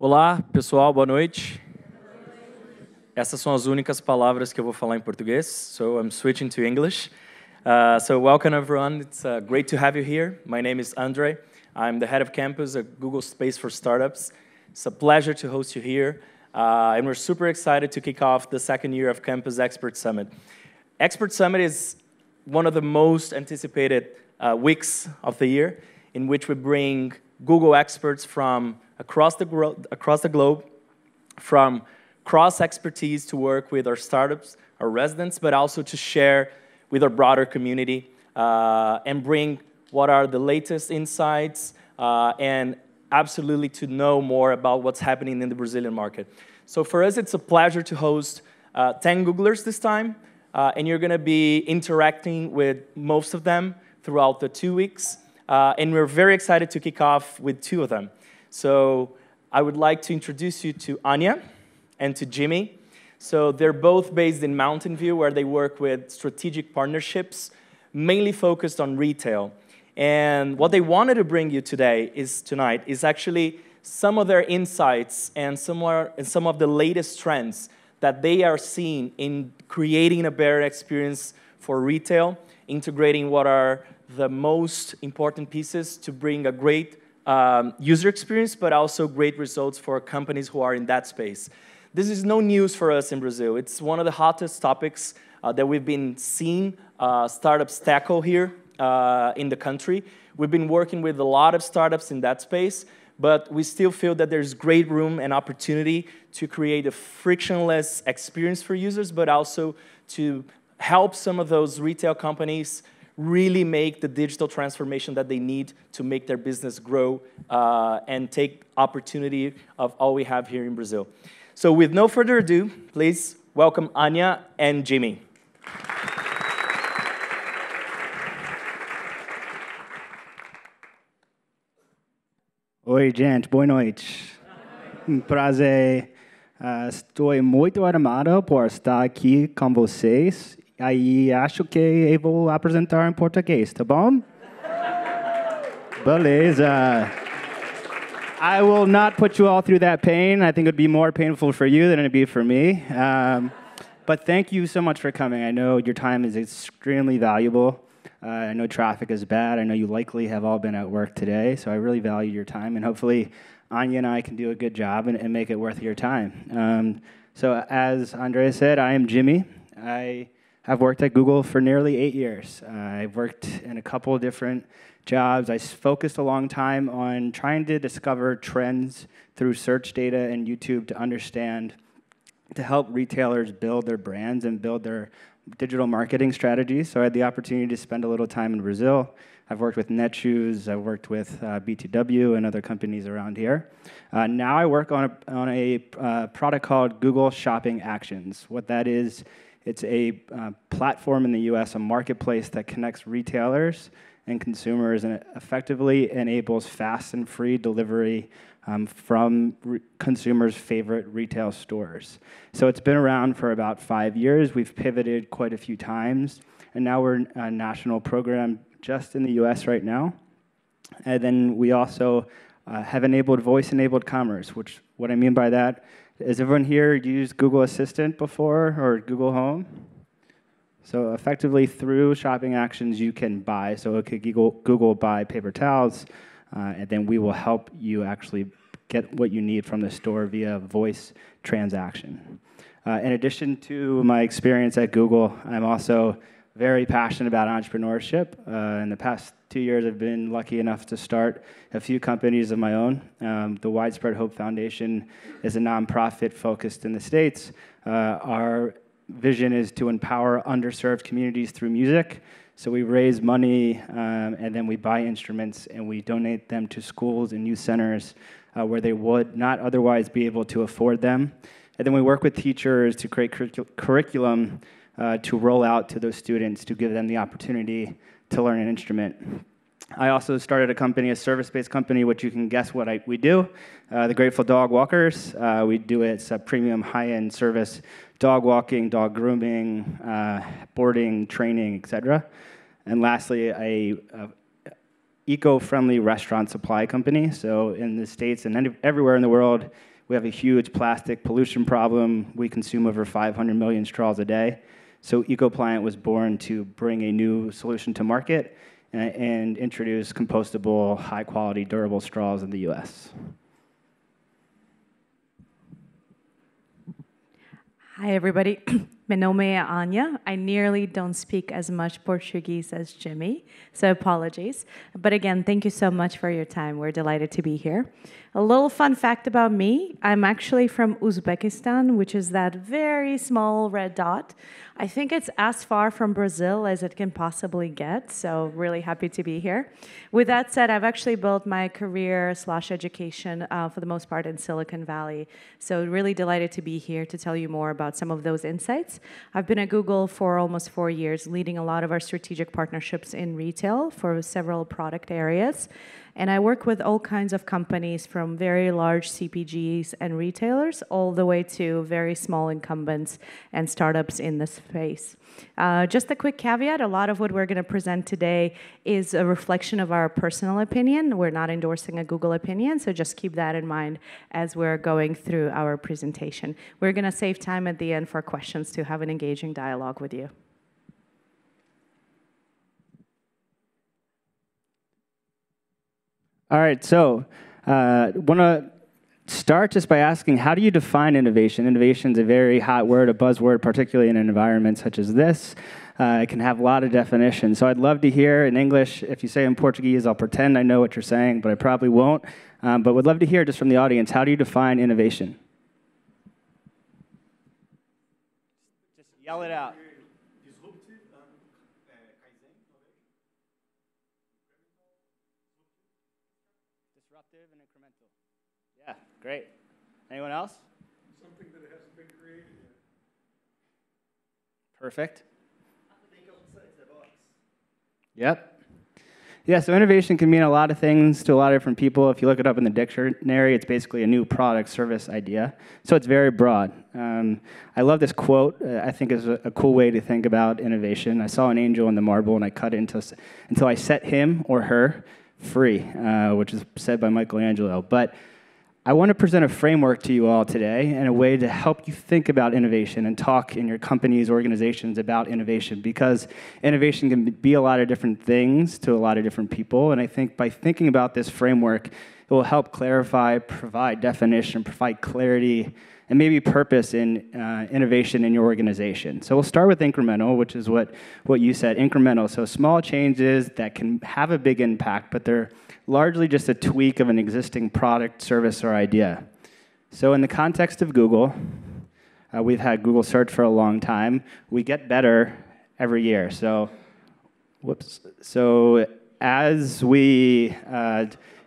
Olá, pessoal, boa noite. Essas são as únicas palavras que eu vou falar em português, so I'm switching to English. So welcome everyone, it's great to have you here. My name is Andre. I'm the head of campus at Google Space for Startups. It's a pleasure to host you here, and we're super excited to kick off the second year of Campus Expert Summit. Expert Summit is one of the most anticipated weeks of the year, in which we bring Google experts from across the globe, from cross-expertise to work with our startups, our residents, but also to share with our broader community and bring what are the latest insights and absolutely to know more about what's happening in the Brazilian market. So for us, it's a pleasure to host 10 Googlers this time, and you're going to be interacting with most of them throughout the 2 weeks. And we're very excited to kick off with 2 of them. So I would like to introduce you to Anya and to Jimmy. So they're both based in Mountain View, where they work with strategic partnerships, mainly focused on retail. And what they wanted to bring you tonight is actually some of their insights and some of the latest trends that they are seeing in creating a better experience for retail, integrating what are the most important pieces to bring a great user experience, but also great results for companies who are in that space. This is no news for us in Brazil. It's one of the hottest topics that we've been seeing startups tackle here in the country. We've been working with a lot of startups in that space, but we still feel that there's great room and opportunity to create a frictionless experience for users, but also to help some of those retail companies really make the digital transformation that they need to make their business grow and take opportunity of all we have here in Brazil. So with no further ado, please welcome Anya and Jimmy. Oi, gente, boa noite. Prazer. Estou muito animado por estar aqui com vocês. Aí acho que eu vou apresentar em português, tá bom? Beleza. I will not put you all through that pain. I think it would be more painful for you than it would be for me. But thank you so much for coming. I know your time is extremely valuable. I know traffic is bad. I know you likely have all been at work today, so I really value your time. And hopefully, Anya and I can do a good job and make it worth your time. So as Andrea said, I am Jimmy. I've worked at Google for nearly 8 years. I've worked in a couple of different jobs. I focused a long time on trying to discover trends through search data and YouTube to help retailers build their brands and build their digital marketing strategies. So I had the opportunity to spend a little time in Brazil. I've worked with Netshoes. I've worked with B2W and other companies around here. Now I work on a product called Google Shopping Actions. What that is, it's a platform in the US, a marketplace that connects retailers and consumers and it effectively enables fast and free delivery from consumers' favorite retail stores. So it's been around for about 5 years. We've pivoted quite a few times, and now we're a national program just in the US right now. And then we also have enabled voice-enabled commerce, which what I mean by that, has everyone here used Google Assistant before or Google Home? So effectively through Shopping Actions you can buy, so okay, Google buy paper towels, and then we will help you actually get what you need from the store via voice transaction. In addition to my experience at Google, I'm also very passionate about entrepreneurship. In the past 2 years, I've been lucky enough to start a few companies of my own. The Widespread Hope Foundation is a nonprofit focused in the States. Our vision is to empower underserved communities through music. So we raise money, and then we buy instruments, and we donate them to schools and youth centers where they would not otherwise be able to afford them. And then we work with teachers to create curriculum to roll out to those students to give them the opportunity to learn an instrument. I also started a company, a service-based company, which you can guess what we do, the Grateful Dog Walkers. We do it's a premium high-end service, dog walking, dog grooming, boarding, training, etc. And lastly, a eco-friendly restaurant supply company. So in the States and everywhere in the world, We have a huge plastic pollution problem. We consume over 500 million straws a day. So EcoPliant was born to bring a new solution to market and introduce compostable, high-quality, durable straws in the US. Hi, everybody. Meu nome é Anya. I nearly don't speak as much Portuguese as Jimmy, so apologies. But again, thank you so much for your time. We're delighted to be here. A little fun fact about me, I'm actually from Uzbekistan, which is that very small red dot. I think it's as far from Brazil as it can possibly get, so really happy to be here. With that said, I've actually built my career/education for the most part in Silicon Valley, so really delighted to be here to tell you more about some of those insights. I've been at Google for almost 4 years, leading a lot of our strategic partnerships in retail for several product areas. And I work with all kinds of companies from very large CPGs and retailers all the way to very small incumbents and startups in this space. Just a quick caveat, a lot of what we're going to present today is a reflection of our personal opinion. We're not endorsing a Google opinion, so just keep that in mind as we're going through our presentation. We're going to save time at the end for questions to have an engaging dialogue with you. All right, so want to start just by asking, how do you define innovation? Innovation is a very hot word, a buzzword, particularly in an environment such as this. It can have a lot of definitions. So I'd love to hear in English. If you say in Portuguese, I'll pretend I know what you're saying, but I probably won't. But would love to hear just from the audience, how do you define innovation? Just yell it out. Disruptive and incremental. Yeah, great. Anyone else? Something that hasn't been created yet. Perfect. Yep. Yeah, so innovation can mean a lot of things to a lot of different people. If you look it up in the dictionary, it's basically a new product, service, idea. So it's very broad. I love this quote. I think is a cool way to think about innovation. I saw an angel in the marble, and I cut it until I set him or her free, which is said by Michelangelo. But I want to present a framework to you all today and a way to help you think about innovation and talk in your companies, organizations about innovation, because innovation can be a lot of different things to a lot of different people. And I think by thinking about this framework, it will help clarify, provide definition, provide clarity, and maybe purpose in innovation in your organization. So we'll start with incremental, which is what you said, incremental. So small changes that can have a big impact, but they're largely just a tweak of an existing product, service, or idea. So in the context of Google, we've had Google Search for a long time. We get better every year. So, So as we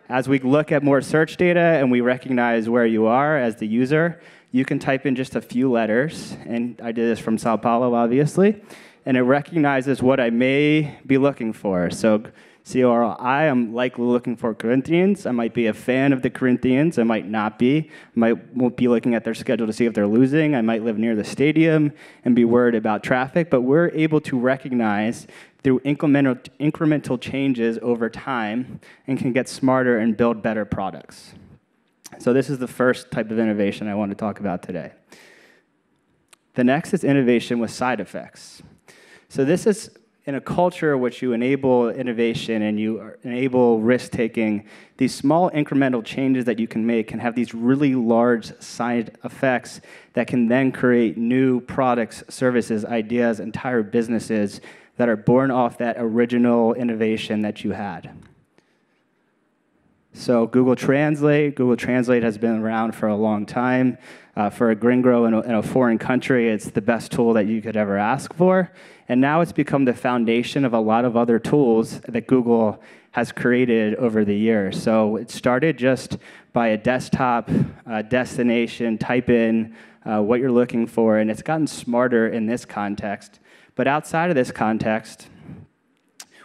look at more search data and we recognize where you are as the user, you can type in just a few letters, and I did this from Sao Paulo, obviously, and it recognizes what I may be looking for. So CORI, I'm likely looking for Corinthians. I might be a fan of the Corinthians. I might not be. Won't be looking at their schedule to see if they're losing. I might live near the stadium and be worried about traffic. But we're able to recognize through incremental changes over time and can get smarter and build better products. So this is the first type of innovation I want to talk about today. The next is innovation with side effects. So this is in a culture in which you enable innovation and you enable risk-taking. These small incremental changes that you can make can have these really large side effects that can then create new products, services, ideas, entire businesses that are born off that original innovation that you had. So Google Translate has been around for a long time. For a gringo in a foreign country, it's the best tool that you could ever ask for. And now it's become the foundation of a lot of other tools that Google has created over the years. So it started just by a desktop destination, type in what you're looking for, and it's gotten smarter in this context. But outside of this context,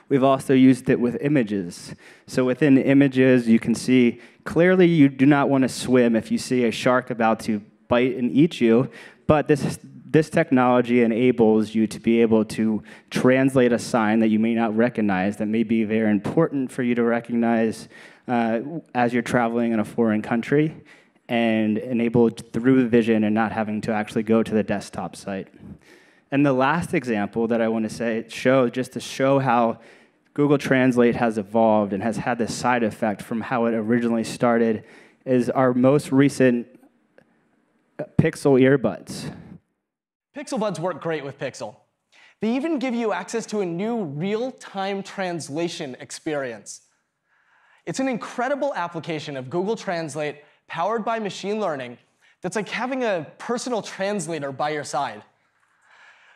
we've also used it with images. So within images, you can see clearly you do not want to swim if you see a shark about to bite and eat you, but this technology enables you to be able to translate a sign that you may not recognize that may be very important for you to recognize as you're traveling in a foreign country. and enabled through Vision and not having to actually go to the desktop site. And the last example that I want to just to show how Google Translate has evolved and has had this side effect from how it originally started is our most recent Pixel earbuds. Pixel Buds work great with Pixel. They even give you access to a new real-time translation experience. It's an incredible application of Google Translate powered by machine learning that's like having a personal translator by your side.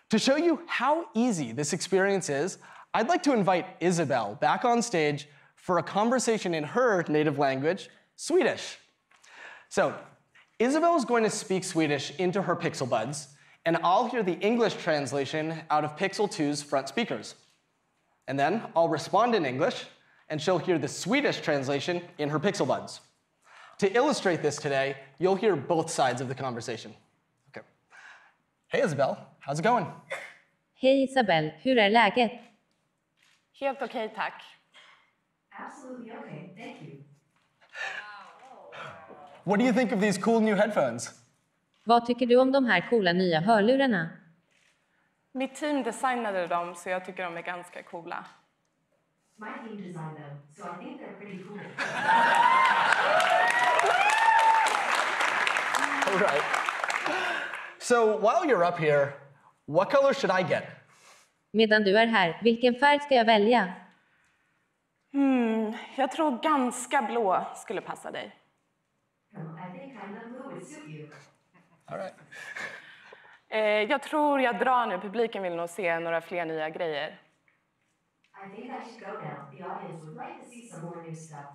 To show you how easy this experience is, I'd like to invite Isabel back on stage for a conversation in her native language, Swedish. So, Isabel is going to speak Swedish into her Pixel Buds, and I'll hear the English translation out of Pixel 2's front speakers. And then I'll respond in English, and she'll hear the Swedish translation in her Pixel Buds. To illustrate this today, you'll hear both sides of the conversation. Okay. Hey Isabel, how's it going? Hej Isabel, hur är läget? Helt okej, tack. Absolutely okay, thank you. What do you think of these cool new headphones? Vad tycker du om de här coola nya hörlurarna? Mitt team designade dem, så jag tycker de är ganska coola. My team designed them, so I think they're pretty cool. All right. So while you're up here, what color should I get? Medan du är här, vilken färg ska jag välja? Jag tror ganska blå skulle passa dig. I think kind of blue would suit you. All right. Jag tror jag drar nu. Publiken vill nog se några fler nya grejer. I think I should go now. The audience would like to see some more new stuff.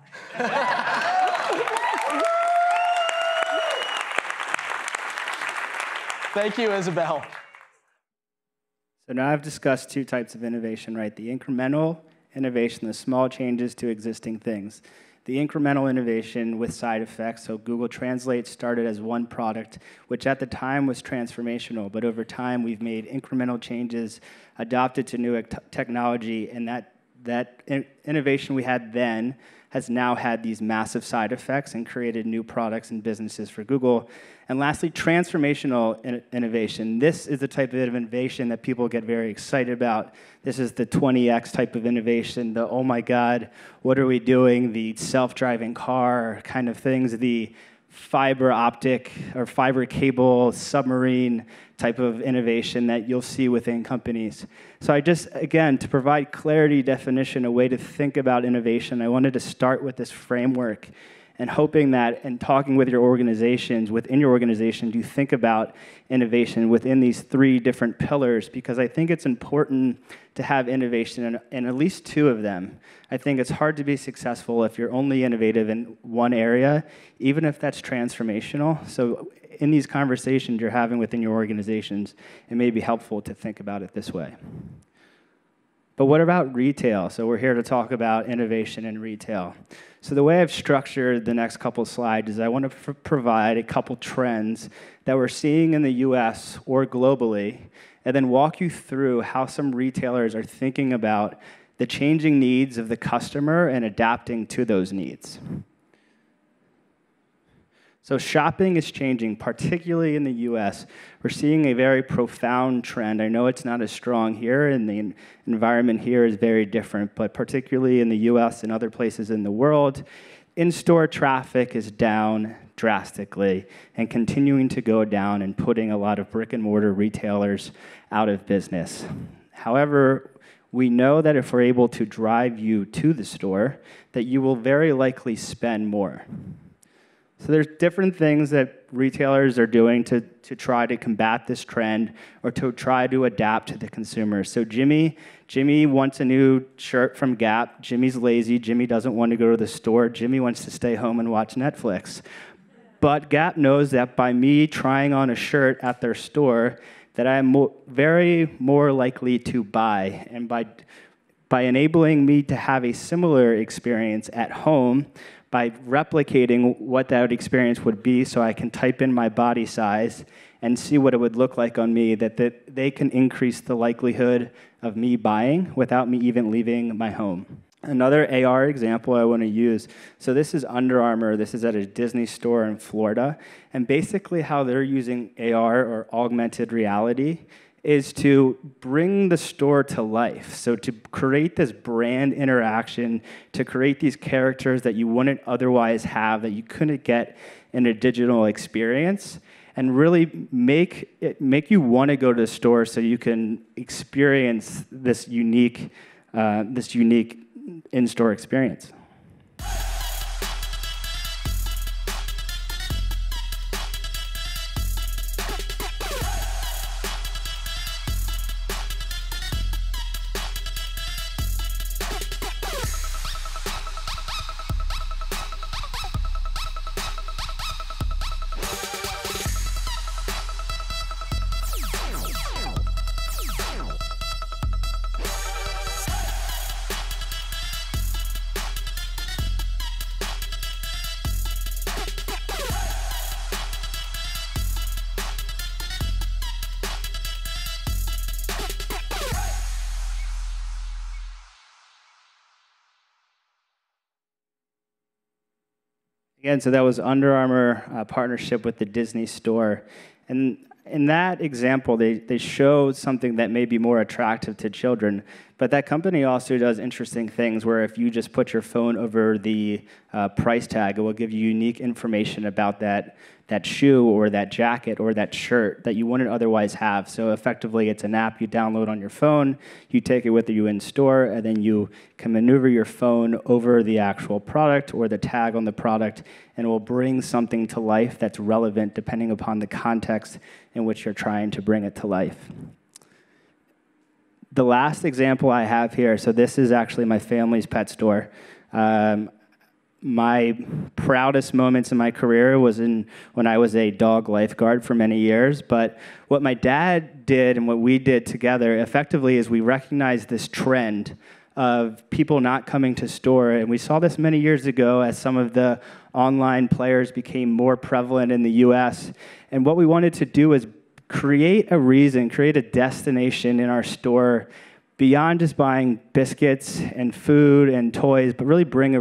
Thank you, Isabel. So now I've discussed two types of innovation, right? The incremental innovation, the small changes to existing things. The incremental innovation with side effects, so Google Translate started as one product, which at the time was transformational, but over time we've made incremental changes, adopted to new technology, and that innovation we had then has now had these massive side effects and created new products and businesses for Google. And lastly, transformational innovation. This is the type of innovation that people get very excited about. This is the 20x type of innovation, the oh my God, what are we doing, the self-driving car kind of things, the fiber optic or fiber cable submarine type of innovation that you'll see within companies. So I just, again, to provide clarity, definition, a way to think about innovation, I wanted to start with this framework and hoping that in talking with your organizations, within your organization, you think about innovation within these three different pillars, because I think it's important to have innovation in at least two of them. I think it's hard to be successful if you're only innovative in one area, even if that's transformational. So in these conversations you're having within your organizations, it may be helpful to think about it this way. But what about retail? So we're here to talk about innovation in retail. So the way I've structured the next couple slides is I want to provide a couple trends that we're seeing in the US or globally, and then walk you through how some retailers are thinking about the changing needs of the customer and adapting to those needs. So shopping is changing, particularly in the US. We're seeing a very profound trend. I know it's not as strong here, and the environment here is very different, but particularly in the US and other places in the world, in-store traffic is down drastically and continuing to go down and putting a lot of brick-and-mortar retailers out of business. However, we know that if we're able to drive you to the store, that you will very likely spend more. So there's different things that retailers are doing to try to combat this trend or to try to adapt to the consumer. So Jimmy wants a new shirt from Gap. Jimmy's lazy. Jimmy doesn't want to go to the store. Jimmy wants to stay home and watch Netflix. But Gap knows that by me trying on a shirt at their store, that I'm very more likely to buy. And by enabling me to have a similar experience at home, by replicating what that experience would be so I can type in my body size and see what it would look like on me, that they can increase the likelihood of me buying without me even leaving my home. Another AR example I want to use, so this is Under Armour. This is at a Disney store in Florida. And basically how they're using AR, or augmented reality, is to bring the store to life. So to create this brand interaction, to create these characters that you wouldn't otherwise have, that you couldn't get in a digital experience, and really make you want to go to the store so you can experience this unique in-store experience. Again, so that was Under Armour partnership with the Disney store. And in that example, they showed something that may be more attractive to children. But that company also does interesting things where if you just put your phone over the price tag, it will give you unique information about that shoe or that jacket or that shirt that you wouldn't otherwise have. So effectively, it's an app you download on your phone, you take it with you in store, and then you can maneuver your phone over the actual product or the tag on the product, and it will bring something to life that's relevant depending upon the context in which you're trying to bring it to life. The last example I have here, so this is actually my family's pet store. My proudest moments in my career was when I was a dog lifeguard for many years. But what my dad did and what we did together effectively is we recognized this trend of people not coming to store. And we saw this many years ago as some of the online players became more prevalent in the US. And what we wanted to do is create a destination in our store beyond just buying biscuits and food and toys, but really bring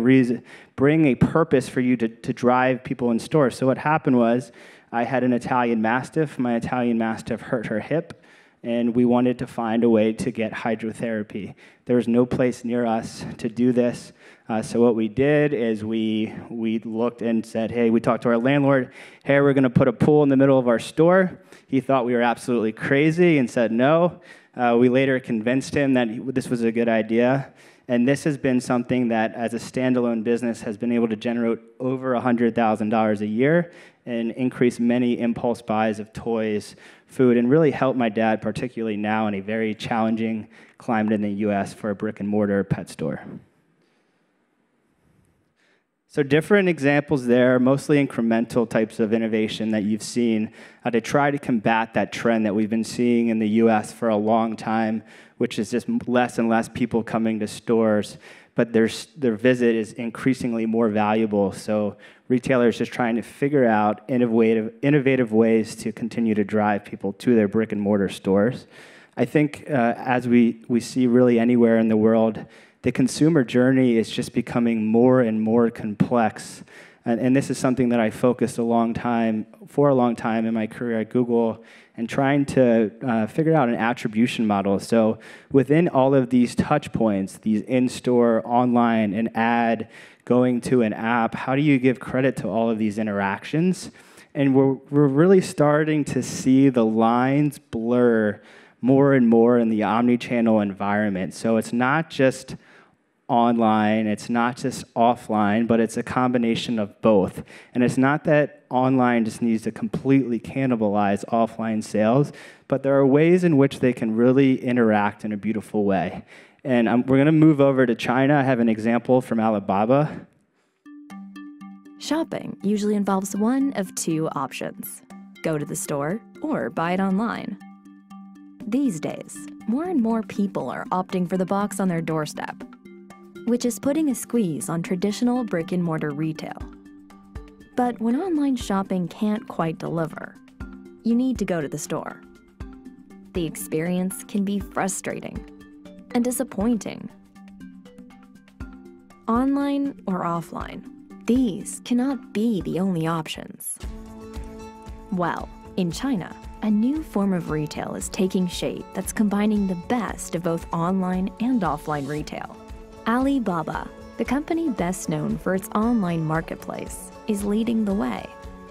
a purpose for you to drive people in store. So what happened was I had an Italian Mastiff. My Italian Mastiff hurt her hip, and we wanted to find a way to get hydrotherapy. There was no place near us to do this. So what we did is we looked and said, hey, we talked to our landlord, hey, we're going to put a pool in the middle of our store. He thought we were absolutely crazy and said no. We later convinced him that this was a good idea. And this has been something that, as a standalone business, has been able to generate over $100,000 a year and increase many impulse buys of toys, food, and really help my dad, particularly now in a very challenging climate in the US for a brick-and-mortar pet store. So different examples there, mostly incremental types of innovation that you've seen to try to combat that trend that we've been seeing in the US for a long time, which is just less and less people coming to stores, but their visit is increasingly more valuable. So retailers just trying to figure out innovative ways to continue to drive people to their brick and mortar stores. I think as we see really anywhere in the world, the consumer journey is just becoming more and more complex. And this is something that I focused for a long time in my career at Google, and trying to figure out an attribution model. So within all of these touch points, these in-store, online, an ad, going to an app, how do you give credit to all of these interactions? And we're really starting to see the lines blur more and more in the omni-channel environment. So it's not just online, it's not just offline, but it's a combination of both. And it's not that online just needs to completely cannibalize offline sales, but there are ways in which they can really interact in a beautiful way. And we're going to move over to China. I have an example from Alibaba. Shopping usually involves one of two options: go to the store or buy it online. These days, more and more people are opting for the box on their doorstep, which is putting a squeeze on traditional brick-and-mortar retail. But when online shopping can't quite deliver, you need to go to the store. The experience can be frustrating and disappointing. Online or offline, these cannot be the only options. Well, in China, a new form of retail is taking shape that's combining the best of both online and offline retail. Alibaba, the company best known for its online marketplace, is leading the way.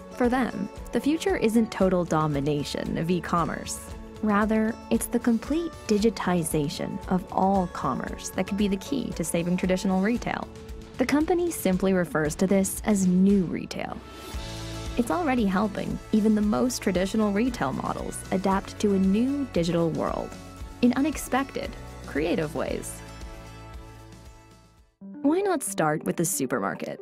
For them, the future isn't total domination of e-commerce. Rather, it's the complete digitization of all commerce that could be the key to saving traditional retail. The company simply refers to this as new retail. It's already helping even the most traditional retail models adapt to a new digital world in unexpected, creative ways. Why not start with the supermarket?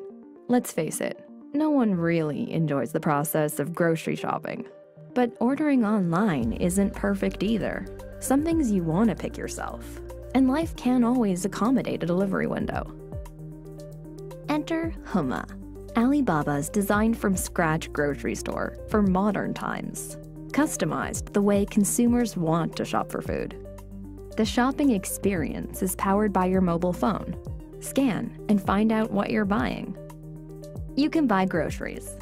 Let's face it, no one really enjoys the process of grocery shopping. But ordering online isn't perfect either. Some things you want to pick yourself, and life can't always accommodate a delivery window. Enter Hema, Alibaba's designed-from-scratch grocery store for modern times, customized the way consumers want to shop for food. The shopping experience is powered by your mobile phone. Scan and find out what you're buying. You can buy groceries,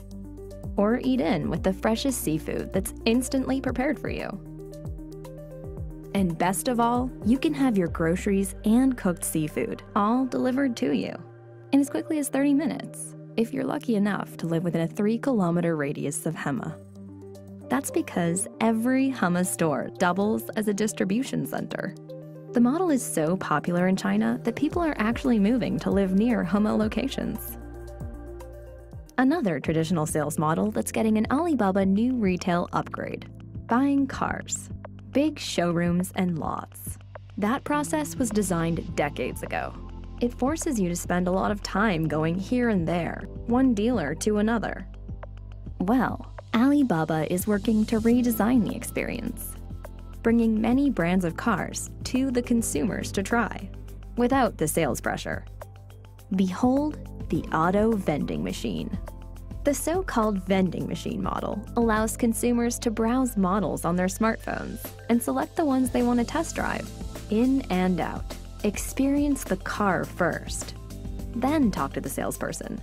or eat in with the freshest seafood that's instantly prepared for you. And best of all, you can have your groceries and cooked seafood all delivered to you in as quickly as 30 minutes, if you're lucky enough to live within a 3-kilometer radius of Hema. That's because every Hema store doubles as a distribution center. The model is so popular in China that people are actually moving to live near Hema locations. Another traditional sales model that's getting an Alibaba new retail upgrade: buying cars, big showrooms and lots. That process was designed decades ago. It forces you to spend a lot of time going here and there, one dealer to another. Well, Alibaba is working to redesign the experience, bringing many brands of cars to the consumers to try, without the sales pressure. Behold the auto vending machine. The so-called vending machine model allows consumers to browse models on their smartphones and select the ones they want to test drive, in and out. Experience the car first, then talk to the salesperson.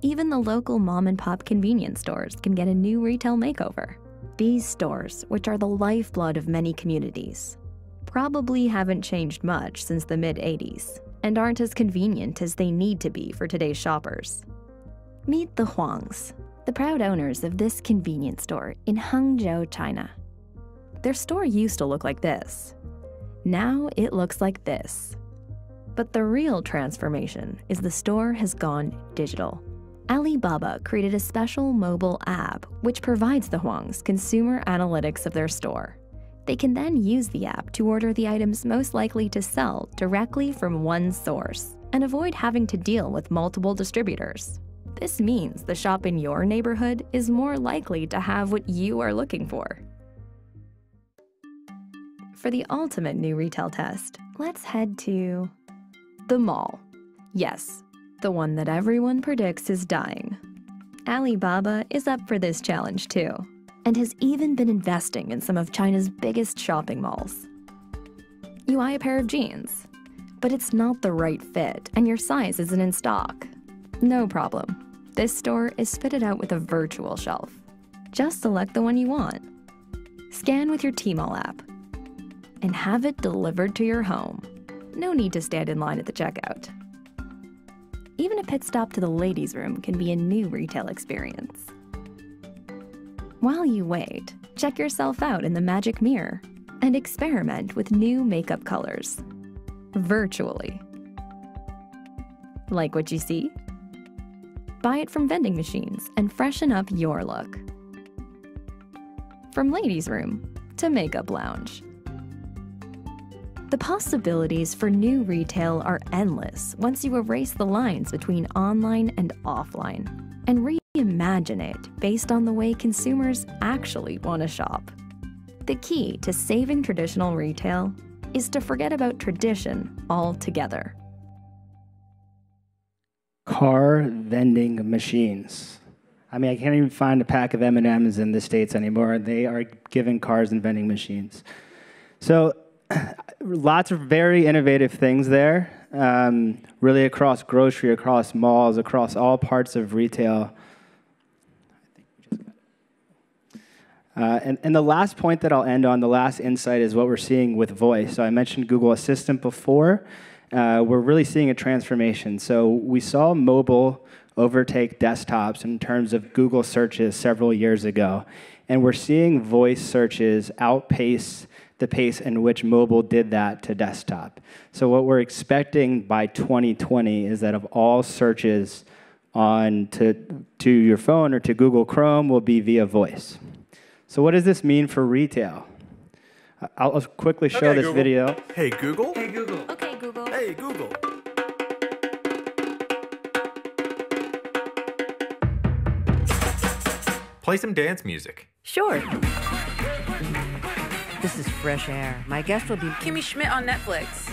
Even the local mom-and-pop convenience stores can get a new retail makeover. These stores, which are the lifeblood of many communities, probably haven't changed much since the mid-'80s and aren't as convenient as they need to be for today's shoppers. Meet the Huangs, the proud owners of this convenience store in Hangzhou, China. Their store used to look like this. Now it looks like this. But the real transformation is the store has gone digital. Alibaba created a special mobile app which provides the Huangs consumer analytics of their store. They can then use the app to order the items most likely to sell directly from one source and avoid having to deal with multiple distributors. This means the shop in your neighborhood is more likely to have what you are looking for. For the ultimate new retail test, let's head to the mall. Yes, the one that everyone predicts is dying. Alibaba is up for this challenge too, and has even been investing in some of China's biggest shopping malls. You buy a pair of jeans, but it's not the right fit and your size isn't in stock. No problem. This store is fitted out with a virtual shelf. Just select the one you want. Scan with your Tmall app and have it delivered to your home. No need to stand in line at the checkout. Even a pit stop to the ladies' room can be a new retail experience. While you wait, check yourself out in the magic mirror and experiment with new makeup colors, virtually. Like what you see? Buy it from vending machines and freshen up your look. From ladies' room to makeup lounge. The possibilities for new retail are endless once you erase the lines between online and offline and reimagine it based on the way consumers actually want to shop. The key to saving traditional retail is to forget about tradition altogether. Car vending machines. I mean, I can't even find a pack of M&Ms in the States anymore. They are giving cars and vending machines. So lots of very innovative things there, really across grocery, across malls, across all parts of retail. And the last point that I'll end on, the last insight, is what we're seeing with voice. So I mentioned Google Assistant before. We're really seeing a transformation. So we saw mobile overtake desktops in terms of Google searches several years ago. And we're seeing voice searches outpace the pace in which mobile did that to desktop. So what we're expecting by 2020 is that of all searches on to your phone or to Google Chrome will be via voice. So what does this mean for retail? I'll quickly show this video. Hey Google. Hey Google. Okay, Google. Hey Google. Play some dance music. Sure. This is fresh air. My guest will be Kimmy Schmidt on Netflix.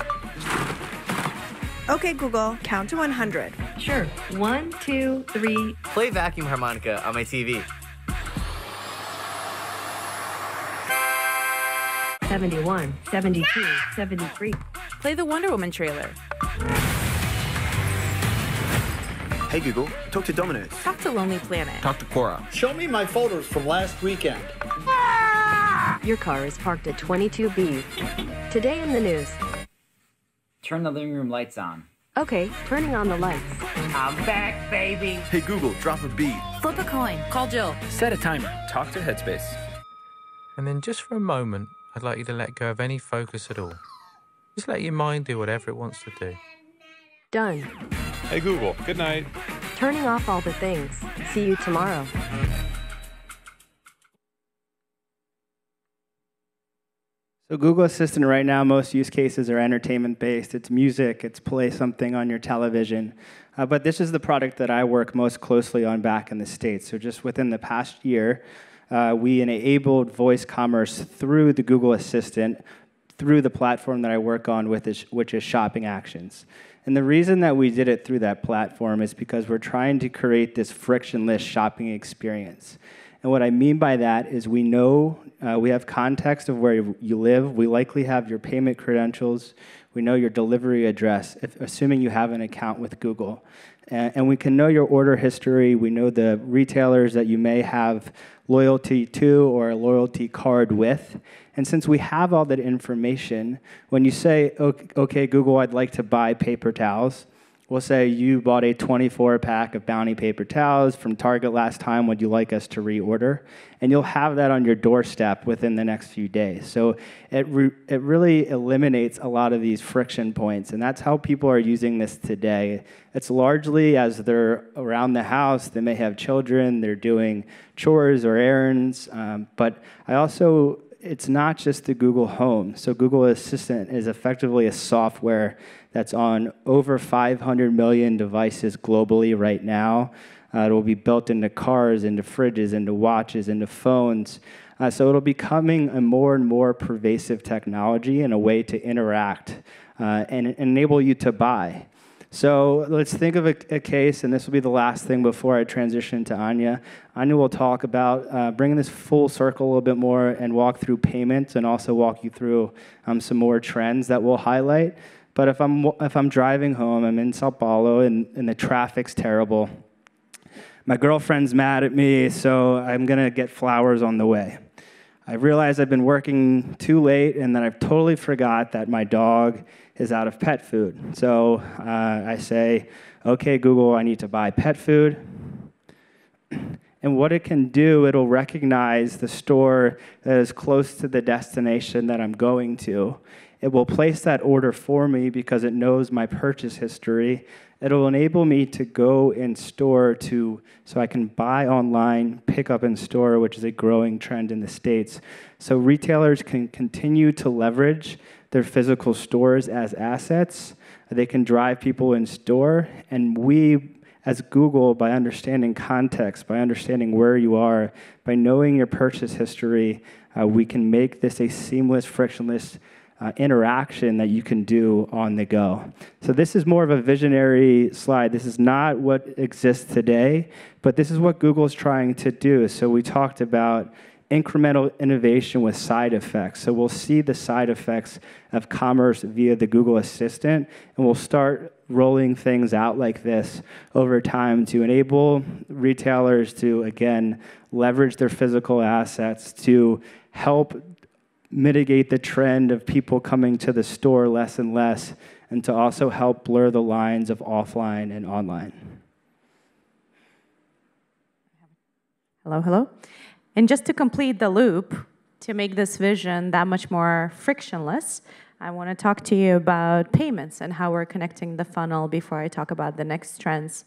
Okay, Google, count to 100. Sure. 1, 2, 3. Play vacuum harmonica on my TV. 71, 72, 73. Play the Wonder Woman trailer. Hey Google, talk to Domino's. Talk to Lonely Planet. Talk to Quora. Show me my photos from last weekend. Your car is parked at 22B. Today in the news. Turn the living room lights on. Okay, turning on the lights. I'm back, baby. Hey Google, drop a beat. Flip a coin. Call Jill. Set a timer. Talk to Headspace. And then just for a moment, I'd like you to let go of any focus at all. Just let your mind do whatever it wants to do. Done. Hey Google, good night. Turning off all the things. See you tomorrow. So Google Assistant right now, most use cases are entertainment-based. It's music, it's play something on your television. But this is the product that I work most closely on back in the States. So just within the past year, we enabled voice commerce through the Google Assistant, through the platform that I work on, which is Shopping Actions. And the reason that we did it through that platform is because we're trying to create this frictionless shopping experience. And what I mean by that is we know, we have context of where you live. We likely have your payment credentials. We know your delivery address, assuming you have an account with Google. And we can know your order history. We know the retailers that you may have loyalty to or a loyalty card with. And since we have all that information, when you say, okay, Google, I'd like to buy paper towels, we'll say you bought a 24-pack of Bounty paper towels from Target last time. Would you like us to reorder? And you'll have that on your doorstep within the next few days. So it really eliminates a lot of these friction points, and that's how people are using this today. It's largely as they're around the house, they may have children, they're doing chores or errands, but it's not just the Google Home. So Google Assistant is effectively a software that's on over 500 million devices globally right now. It will be built into cars, into fridges, into watches, into phones. So it'll be becoming a more and more pervasive technology and a way to interact and enable you to buy. So let's think of a case, and this will be the last thing before I transition to Anya. Anya will talk about bringing this full circle a little bit more and walk through payments and also walk you through some more trends that we'll highlight. But if I'm driving home, I'm in Sao Paulo, and the traffic's terrible. My girlfriend's mad at me, so I'm going to get flowers on the way. I realize I've been working too late, and then I've totally forgot that my dog is out of pet food. So I say, okay, Google, I need to buy pet food. And what it can do, it'll recognize the store that is close to the destination that I'm going to. It will place that order for me because it knows my purchase history. It'll enable me to go in store so I can buy online, pick up in store, which is a growing trend in the States. So retailers can continue to leverage their physical stores as assets. They can drive people in store, and we, as Google, by understanding context, by understanding where you are, by knowing your purchase history, we can make this a seamless, frictionless interaction that you can do on the go. So this is more of a visionary slide. This is not what exists today, but this is what Google's trying to do. So we talked about incremental innovation with side effects. So we'll see the side effects of commerce via the Google Assistant, and we'll start rolling things out like this over time to enable retailers to, again, leverage their physical assets to help mitigate the trend of people coming to the store less and less, and to also help blur the lines of offline and online. Hello, hello. And just to complete the loop, to make this vision that much more frictionless, I want to talk to you about payments and how we're connecting the funnel before I talk about the next trends.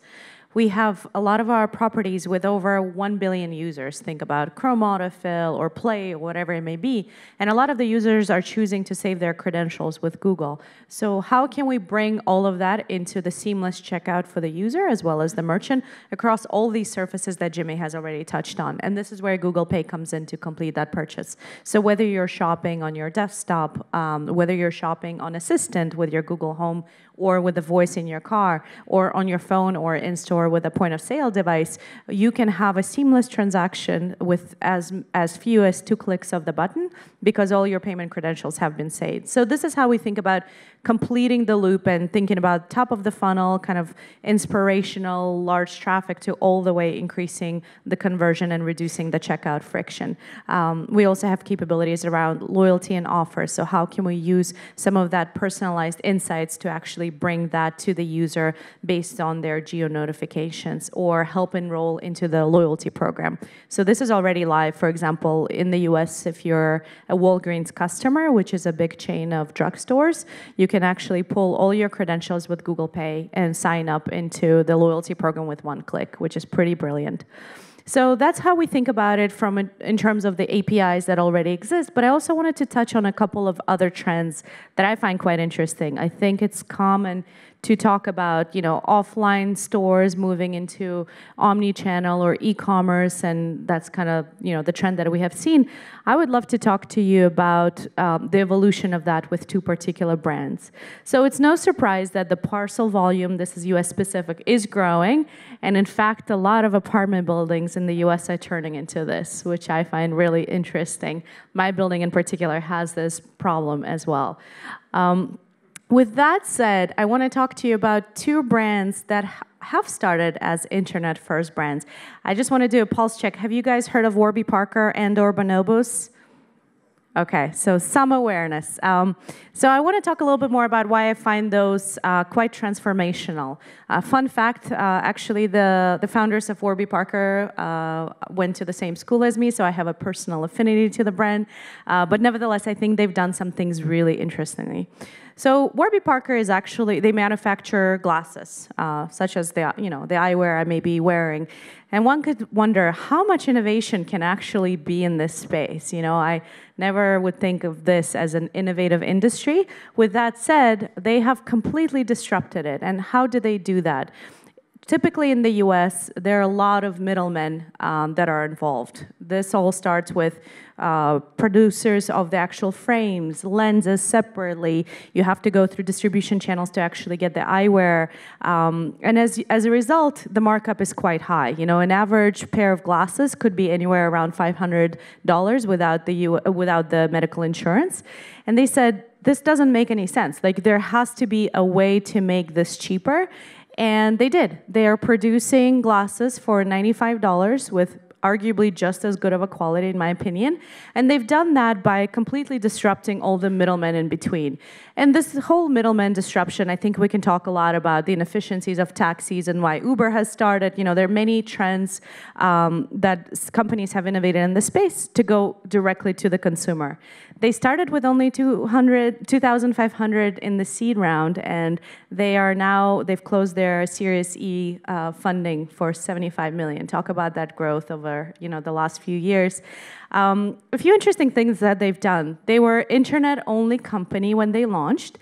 We have a lot of our properties with over 1 billion users. Think about Chrome autofill or Play or whatever it may be. And a lot of the users are choosing to save their credentials with Google. So how can we bring all of that into the seamless checkout for the user as well as the merchant across all these surfaces that Jimmy has already touched on? And this is where Google Pay comes in to complete that purchase. So whether you're shopping on your desktop, whether you're shopping on Assistant with your Google Home or with the voice in your car, or on your phone or in-store with a point-of-sale device, you can have a seamless transaction with as few as 2 clicks of the button because all your payment credentials have been saved. So this is how we think about completing the loop and thinking about top of the funnel, kind of inspirational, large traffic to all the way increasing the conversion and reducing the checkout friction. We also have capabilities around loyalty and offers. So how can we use some of that personalized insights to actually bring that to the user based on their geo notifications or help enroll into the loyalty program. So this is already live. For example, in the US, if you're a Walgreens customer, which is a big chain of drugstores, you can actually pull all your credentials with Google Pay and sign up into the loyalty program with 1 click, which is pretty brilliant. So that's how we think about it in terms of the APIs that already exist. But I also wanted to touch on a couple of other trends that I find quite interesting. I think it's common to talk about, offline stores moving into omni-channel or e-commerce, and that's kind of, the trend that we have seen. I would love to talk to you about the evolution of that with 2 particular brands. So it's no surprise that the parcel volume, this is US specific, is growing, and in fact, a lot of apartment buildings in the US are turning into this, which I find really interesting. My building in particular has this problem as well. With that said, I want to talk to you about 2 brands that have started as internet-first brands. I just want to do a pulse check. Have you guys heard of Warby Parker and/or Bonobos? Okay, so some awareness. So I want to talk a little bit more about why I find those quite transformational. Fun fact, actually the founders of Warby Parker went to the same school as me, so I have a personal affinity to the brand. But nevertheless, I think they've done some things really interestingly. So Warby Parker is actually, they manufacture glasses, such as the eyewear I may be wearing. And one could wonder how much innovation can actually be in this space. I never would think of this as an innovative industry. With that said, they have completely disrupted it. And how do they do that? Typically in the US, there are a lot of middlemen that are involved. This all starts with producers of the actual frames, lenses separately. You have to go through distribution channels to actually get the eyewear. And as a result, the markup is quite high. An average pair of glasses could be anywhere around $500 without the medical insurance. And they said, this doesn't make any sense. There has to be a way to make this cheaper. And they did. They are producing glasses for $95 with arguably just as good of a quality, in my opinion. And they've done that by completely disrupting all the middlemen in between. And this whole middleman disruption, I think we can talk a lot about the inefficiencies of taxis and why Uber has started. There are many trends that companies have innovated in this space to go directly to the consumer. They started with only 2,500 in the seed round, and they've closed their Series E funding for $75 million. Talk about that growth over the last few years. A few interesting things that they've done. They were internet-only company when they launched.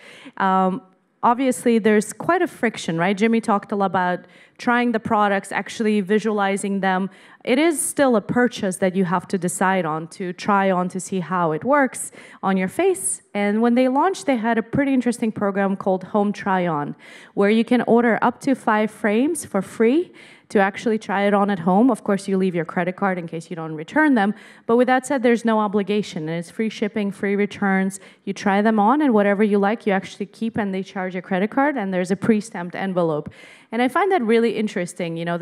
Obviously, there's quite a friction, right? Jimmy talked a lot about trying the products, actually visualizing them. It is still a purchase that you have to decide on, to try on to see how it works on your face. And when they launched, they had a pretty interesting program called Home Try On, where you can order up to 5 frames for free to actually try it on at home. Of course, you leave your credit card in case you don't return them. But with that said, there's no obligation. And it's free shipping, free returns. You try them on, and whatever you like, you actually keep, and they charge your credit card, and there's a pre-stamped envelope. And I find that really interesting. You know,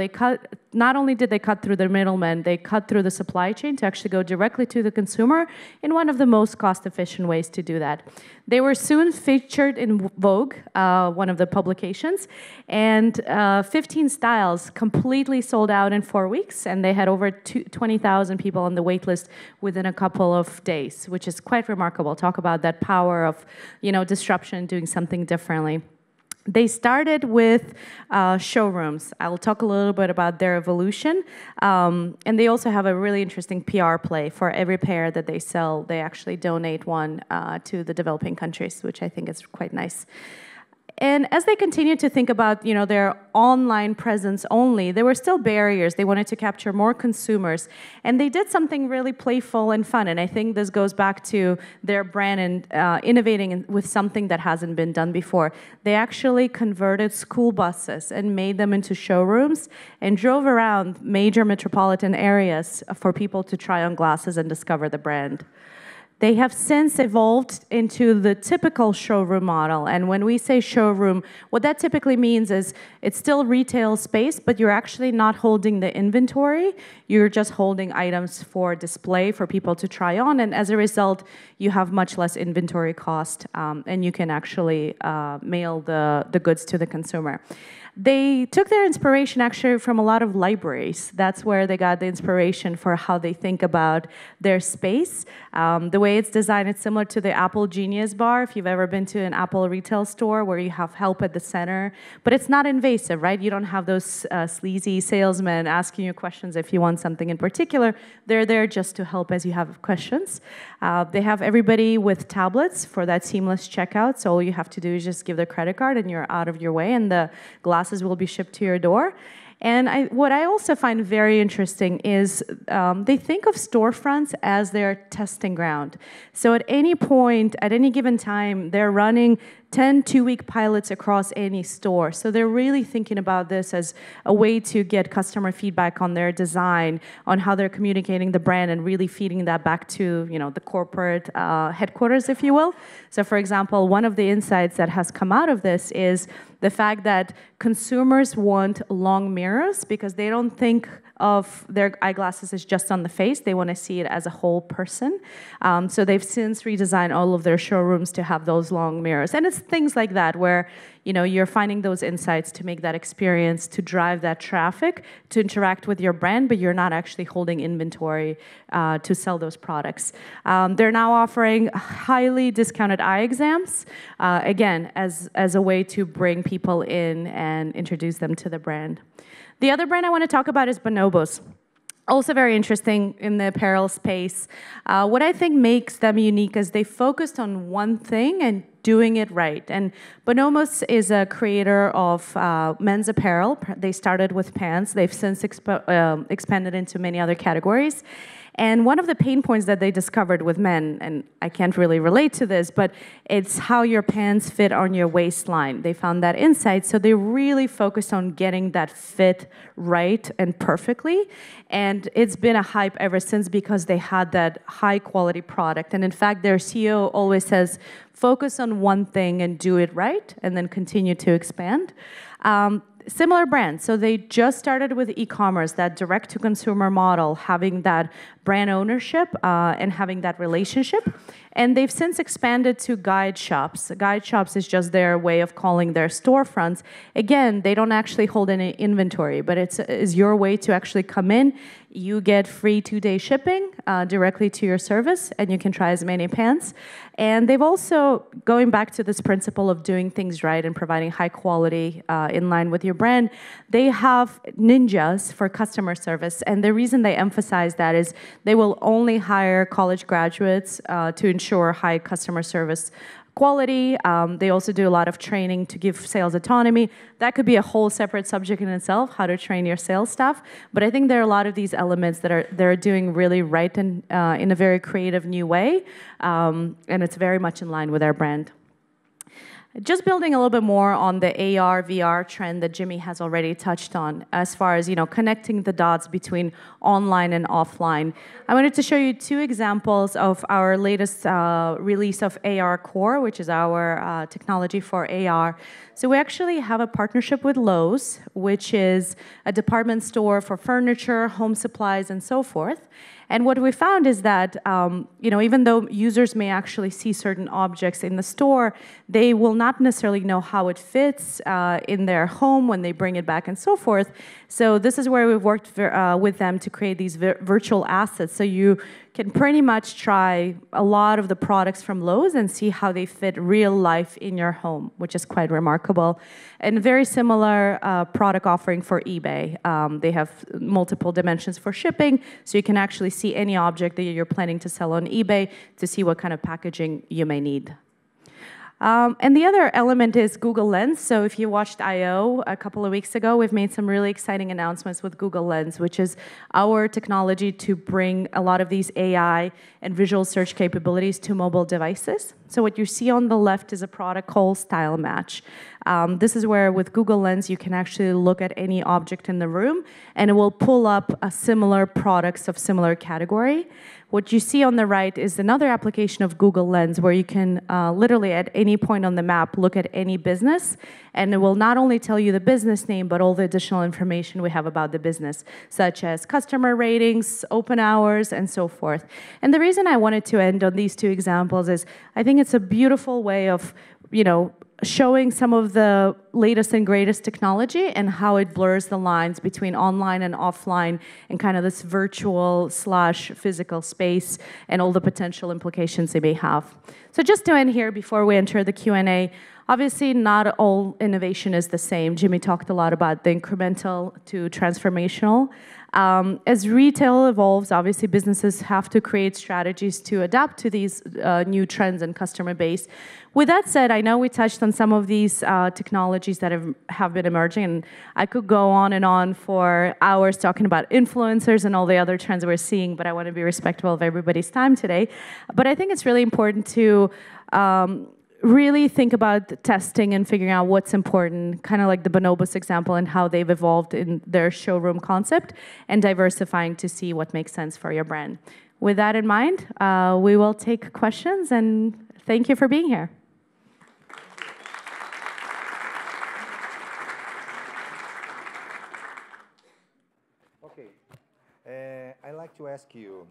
not only did they cut through the middlemen, they cut through the supply chain to actually go directly to the consumer in one of the most cost-efficient ways to do that. They were soon featured in Vogue, one of the publications, and 15 styles completely sold out in 4 weeks, and they had over 20,000 people on the wait list within a couple of days, which is quite remarkable. Talk about that power of, you know, disruption, doing something differently. They started with showrooms. I'll talk a little bit about their evolution. And they also have a really interesting PR play. For every pair that they sell, they actually donate one to the developing countries, which I think is quite nice. And as they continued to think about, you know, their online presence only, there were still barriers. They wanted to capture more consumers. And they did something really playful and fun. And I think this goes back to their brand and innovating with something that hasn't been done before. They actually converted school buses and made them into showrooms and drove around major metropolitan areas for people to try on glasses and discover the brand. They have since evolved into the typical showroom model. And when we say showroom, what that typically means is it's still retail space, but you're actually not holding the inventory. You're just holding items for display for people to try on. And as a result, you have much less inventory cost, and you can actually mail the goods to the consumer. They took their inspiration actually from a lot of libraries. That's where they got the inspiration for how they think about their space. The way it's designed, it's similar to the Apple Genius Bar, if you've ever been to an Apple retail store where you have help at the center. But it's not invasive, right? You don't have those sleazy salesmen asking you questions if you want something in particular. They're there just to help as you have questions. They have everybody with tablets for that seamless checkout. So all you have to do is just give the credit card and you're out of your way, and the glasses will be shipped to your door. And what I also find very interesting is they think of storefronts as their testing ground. So at any point, at any given time, they're running 10 two-week pilots across any store. So they're really thinking about this as a way to get customer feedback on their design, on how they're communicating the brand, and really feeding that back to, you know, the corporate headquarters, if you will. So for example, one of the insights that has come out of this is the fact that consumers want long mirrors because they don't think of their eyeglasses as just on the face. They want to see it as a whole person. So they've since redesigned all of their showrooms to have those long mirrors. And it's things like that where, you know, you're finding those insights to make that experience, to drive that traffic, to interact with your brand, but you're not actually holding inventory to sell those products. They're now offering highly discounted eye exams, again, as a way to bring people in and introduce them to the brand. The other brand I want to talk about is Bonobos. Also very interesting in the apparel space. What I think makes them unique is they focused on one thing and doing it right. And Bonobos is a creator of men's apparel. They started with pants. They've since expanded into many other categories. And one of the pain points that they discovered with men, and I can't really relate to this, but it's how your pants fit on your waistline. They found that insight, so they really focused on getting that fit right and perfectly. And it's been a hype ever since because they had that high quality product. And in fact, their CEO always says, focus on one thing and do it right, and then continue to expand. Similar brand, so they just started with e-commerce, that direct-to-consumer model, having that brand ownership and having that relationship. And they've since expanded to guide shops. Guide shops is just their way of calling their storefronts. Again, they don't actually hold any inventory, but it's your way to actually come in. You get free 2-day shipping directly to your service, and you can try as many pants. And they've also, going back to this principle of doing things right and providing high quality in line with your brand, they have ninjas for customer service. And the reason they emphasize that is they will only hire college graduates to ensure high customer service quality. They also do a lot of training to give sales autonomy. That could be a whole separate subject in itself, how to train your sales staff. But I think there are a lot of these elements that they're doing really right and in a very creative new way. And it's very much in line with our brand. Just building a little bit more on the AR, VR trend that Jimmy has already touched on, as far as connecting the dots between online and offline. I wanted to show you two examples of our latest release of AR Core, which is our technology for AR. So we actually have a partnership with Lowe's, which is a department store for furniture, home supplies, and so forth. And what we found is that, even though users may actually see certain objects in the store, they will not necessarily know how it fits in their home when they bring it back and so forth. So this is where we've worked with them to create these virtual assets. So you can pretty much try a lot of the products from Lowe's and see how they fit real life in your home, which is quite remarkable. And very similar product offering for eBay. They have multiple dimensions for shipping, so you can actually see any object that you're planning to sell on eBay to see what kind of packaging you may need. And the other element is Google Lens. So if you watched I/O a couple of weeks ago, we've made some really exciting announcements with Google Lens, which is our technology to bring a lot of these AI and visual search capabilities to mobile devices. So what you see on the left is a product called Style Match. This is where with Google Lens, you can actually look at any object in the room, and it will pull up similar products of similar category. What you see on the right is another application of Google Lens where you can literally at any point on the map look at any business, and it will not only tell you the business name, but all the additional information we have about the business, such as customer ratings, open hours, and so forth. And the reason I wanted to end on these two examples is I think it's a beautiful way of, showing some of the latest and greatest technology and how it blurs the lines between online and offline and kind of this virtual/physical space and all the potential implications they may have. So just to end here before we enter the Q&A, obviously not all innovation is the same. Jimmy talked a lot about the incremental to transformational. As retail evolves, obviously businesses have to create strategies to adapt to these new trends and customer base. With that said, I know we touched on some of these technologies that have been emerging, and I could go on and on for hours talking about influencers and all the other trends we're seeing, but I want to be respectful of everybody's time today. But I think it's really important to really think about testing and figuring out what's important, kind of like the Bonobos example and how they've evolved in their showroom concept and diversifying to see what makes sense for your brand. With that in mind, we will take questions, and thank you for being here. Okay, I'd like to ask you,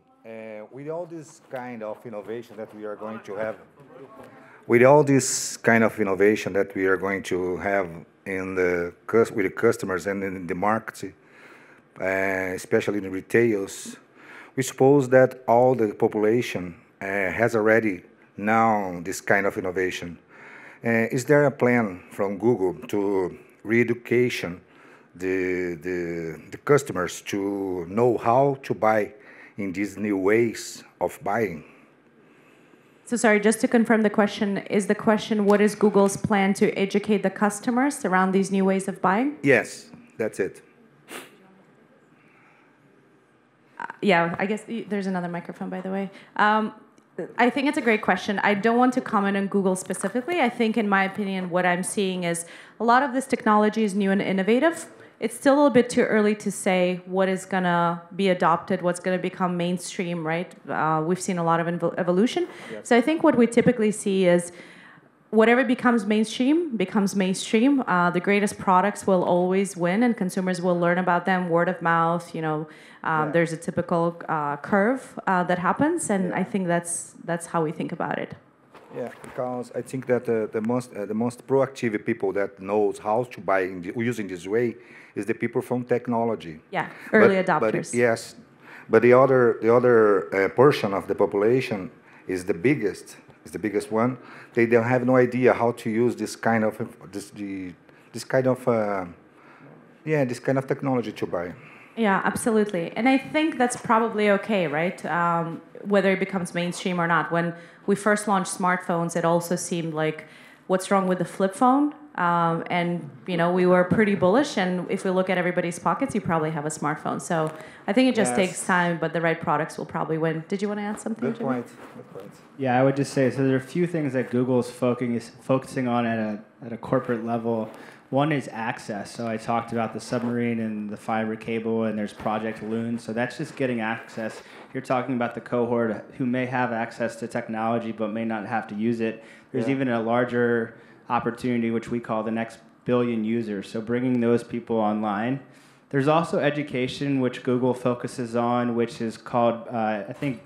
with all this kind of innovation that we are going to have, with in with the customers and in the market, especially in the retails, we suppose that all the population has already known this kind of innovation. Is there a plan from Google to re-education the customers to know how to buy in these new ways of buying? So sorry, just to confirm the question, is the question what is Google's plan to educate the customers around these new ways of buying? Yes, that's it. Yeah, I guess there's another microphone, by the way. I think it's a great question. I don't want to comment on Google specifically. I think, in my opinion, what I'm seeing is a lot of this technology is new and innovative. It's still a little bit too early to say what is going to be adopted, what's going to become mainstream, right? We've seen a lot of evolution. Yep. So I think what we typically see is whatever becomes mainstream becomes mainstream. The greatest products will always win, and consumers will learn about them, word of mouth. There's a typical curve that happens, and I think that's how we think about it. Yeah, because I think that the most proactive people that knows how to buy using this way is the people from technology. Yeah, early adopters. But the other portion of the population is the biggest one. They don't have no idea how to use this kind of technology to buy. Yeah, absolutely. And I think that's probably okay, right? Whether it becomes mainstream or not. When we first launched smartphones, it also seemed like, what's wrong with the flip phone? And we were pretty bullish. And if we look at everybody's pockets, you probably have a smartphone. So I think it just takes time, but the right products will probably win. Did you want to add something? Good point. Good point. Yeah, I would just say, so there are a few things that Google is focusing on at a corporate level. One is access. So I talked about the submarine and the fiber cable, and there's Project Loon. So that's just getting access. You're talking about the cohort who may have access to technology but may not have to use it. There's even a larger opportunity, which we call the next billion users. So bringing those people online. There's also education, which Google focuses on, which is called, I think,